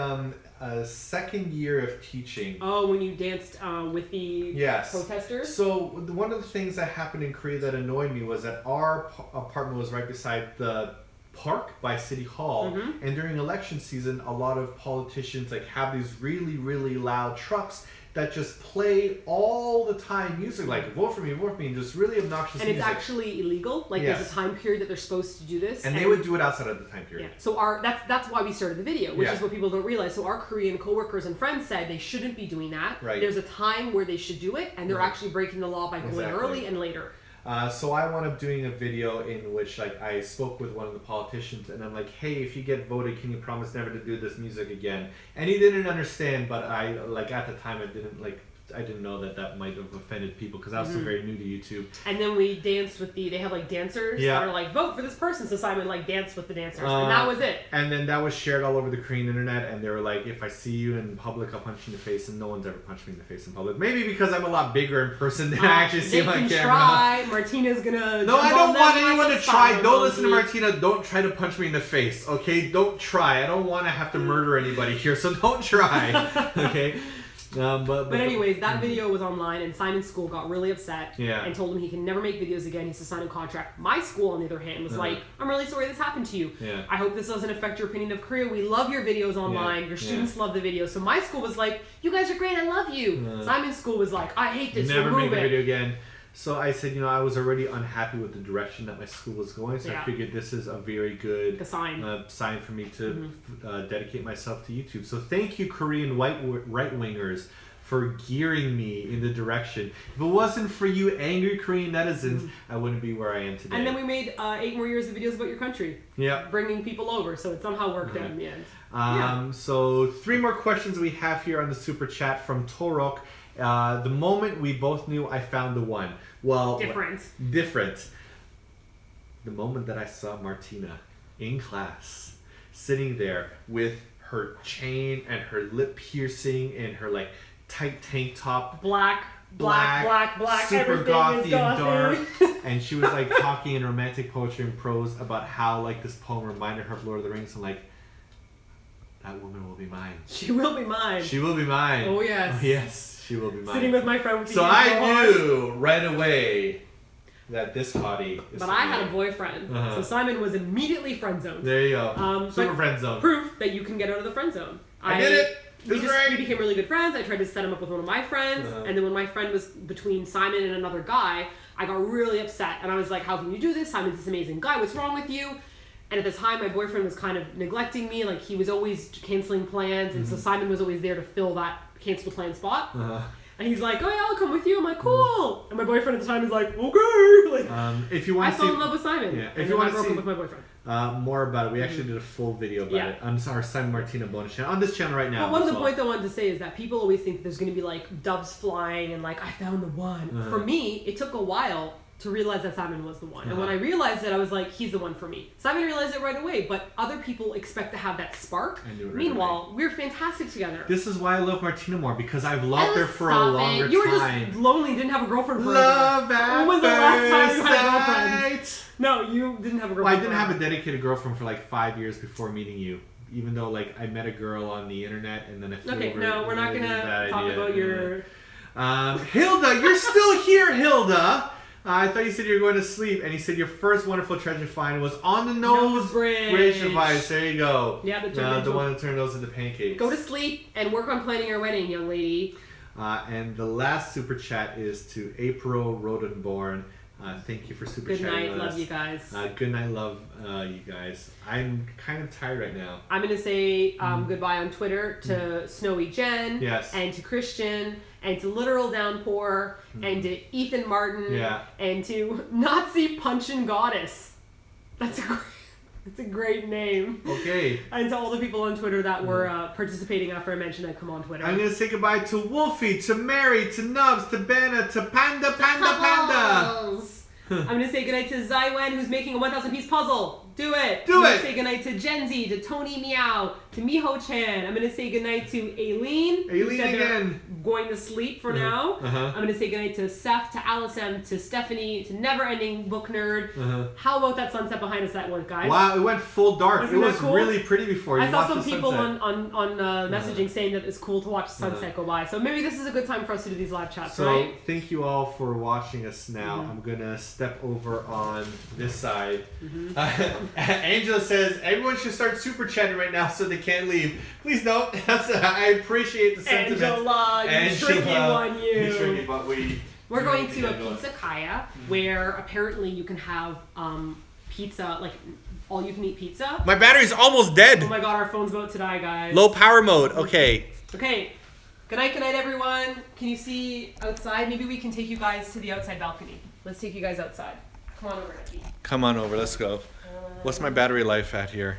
second year of teaching. Oh, when you danced with the protesters? So one of the things that happened in Korea that annoyed me was that our apartment was right beside the park by City Hall, and during election season a lot of politicians like have these really loud trucks that just play all the time music, like vote for me, and just really obnoxious music. And it's actually illegal. Like there's a time period that they're supposed to do this. And they would do it outside of the time period. Yeah. So that's why we started the video, which is what people don't realize. So our Korean coworkers and friends said they shouldn't be doing that. Right. There's a time where they should do it, and they're actually breaking the law by going early and later. So I wound up doing a video in which like I spoke with one of the politicians, and I'm like, hey, if you get voted, can you promise never to do this music again? And he didn't understand, but I like at the time I didn't know that might have offended people because I was still very new to YouTube. And then we danced with they have like dancers that are like, vote for this person. So Simon like danced with the dancers, and that was it. And then that was shared all over the Korean internet, and they were like, if I see you in public, I'll punch you in the face, and no one's ever punched me in the face in public. Maybe because I'm a lot bigger in person than I actually see on my camera. Try. Martina's gonna. No, I don't want anyone to try. Don't listen to Martina. Don't try to punch me in the face, okay? Don't try. I don't want to have to murder anybody here, so don't try, okay? But anyways, that video was online, and Simon's school got really upset and told him he can never make videos again. He has to sign a contract. My school, on the other hand, was like, I'm really sorry this happened to you. I hope this doesn't affect your opinion of Korea. We love your videos online. Your students love the videos. So my school was like, you guys are great. I love you. Simon's school was like, I hate this. Never remove make a it. video again. So I said, I was already unhappy with the direction that my school was going, so I figured this is a very good sign for me to dedicate myself to YouTube. So thank you, Korean right-wingers, for gearing me in the direction. If it wasn't for you angry Korean netizens, I wouldn't be where I am today. And then we made 8 more years of videos about your country. Yeah. Bringing people over, so it somehow worked out in the end. So 3 more questions we have here on the super chat from Torok. The moment we both knew I found the one. Well, different. The moment that I saw Martina in class, sitting there with her chain and her lip piercing and her like tight tank top, black, super gothy and dark, gothy. and she was like talking in romantic poetry and prose about how like this poem reminded her of Lord of the Rings, and like, that woman will be mine. She will be mine. She will be mine. Oh yes. Oh, yes, she will be mine. Sitting with my friend. So I knew right away that this hottie is. But I had a boyfriend, so Simon was immediately friend zoned. There you go. Super friend zone. Proof that you can get out of the friend zone. I did it. We became really good friends. I tried to set him up with one of my friends, and then when my friend was between Simon and another guy, I got really upset, and I was like, how can you do this? Simon's this amazing guy. What's wrong with you? And at the time, my boyfriend was kind of neglecting me. Like, he was always canceling plans, and so Simon was always there to fill that cancel plan spot. And he's like, oh yeah, I'll come with you. I'm like, cool. And my boyfriend at the time is like, okay. Like, if you want I fell in love with Simon. Yeah. If you want to broke up with my boyfriend. More about it. We actually did a full video about it on our Simon Martina bonus channel, on this channel right now. But one of the points I wanted to say is that people always think that there's going to be like doves flying and like, I found the one. For me, it took a while to realize that Simon was the one. And when I realized it, I was like, he's the one for me. Simon realized it right away, but other people expect to have that spark. Meanwhile, we're fantastic together. This is why I love Martina more, because I've loved her for a longer time. You were just lonely, didn't have a girlfriend for Love at When was the last time you had a girlfriend? sight. No, you didn't have a girlfriend. Well, I didn't have a dedicated girlfriend for like 5 years before meeting you. Even though like I met a girl on the internet and then I flew over. No, we're not gonna talk about your... Hilda, you're still here, Hilda. I thought you said you were going to sleep, and he said your first wonderful treasure find was on the nose bridge device. There you go. Yeah, the one that turned those into pancakes. Go to sleep and work on planning your wedding, young lady. And the last super chat is to April Rodenborn. Thank you for super chatting. Good night, love you guys. Good night, love you guys. I'm kind of tired right now. I'm gonna say goodbye on Twitter to Snowy Jen, yes, and to Christian, and to Literal Downpour, and to Ethan Martin, yeah, and to Nazi Punchin' Goddess. That's a great name. Okay. And to all the people on Twitter that were participating after I mentioned I'd come on Twitter. I'm gonna say goodbye to Wolfie, to Mary, to Nubs, to Banna, to Panda. I'm gonna say goodnight to Zywen, who's making a 1,000 piece puzzle. Do it! Do I'm it! gonna say goodnight to Genzi, to Tony Meow, to Miho Chan. I'm gonna say goodnight to Aileen. Aileen again. Going to sleep for now. I'm gonna say goodnight to Seth, to Allison, to Stephanie, to Never Ending Book Nerd. How about that sunset behind us that went, guys? Wow, it went full dark. Isn't it was cool? really pretty before. I saw some people on messaging saying that it's cool to watch the sunset go by. So maybe this is a good time for us to do these live chats, right? So thank you all for watching us now. I'm gonna step over on this side. Angela says everyone should start super chatting right now so they can't leave. Please don't. I appreciate the sentiment. Angela, you tricky one, you. You're tricky, but we're going to a Pizza Kaya where apparently you can have pizza, like all you can eat pizza. My battery's almost dead. Oh my god, our phone's about to die, guys. Low power mode. Okay. Okay. Good night, everyone. Can you see outside? Maybe we can take you guys to the outside balcony. Let's take you guys outside. Come on over, Nikki. Come on over. Let's go. What's my battery life at here?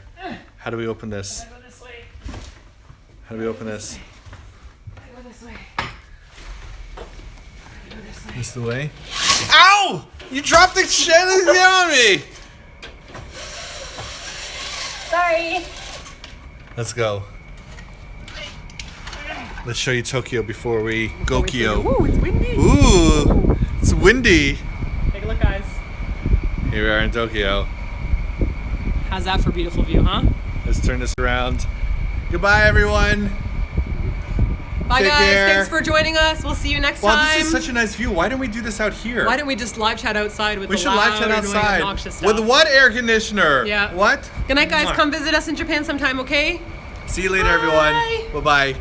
How do we open this? I go this way. How do we open this? I go this way. I go this way. This the way? Ow! You dropped the shit on me! Sorry. Let's go. Let's show you Tokyo before we go Kyo. Ooh, it's windy. Ooh, it's windy. Take a look, guys. Here we are in Tokyo. How's that for beautiful view, huh? Let's turn this around. Goodbye, everyone. Bye, Take guys. care. Thanks for joining us. We'll see you next Wow, time. this is such a nice view. Why don't we do this out here? Why don't we just live chat outside with We the should loud, live chat annoying, outside. obnoxious stuff? With what air conditioner? Yeah. What? Good night, guys. Mwah. Come visit us in Japan sometime, okay? See you later, Bye. everyone. Bye-bye.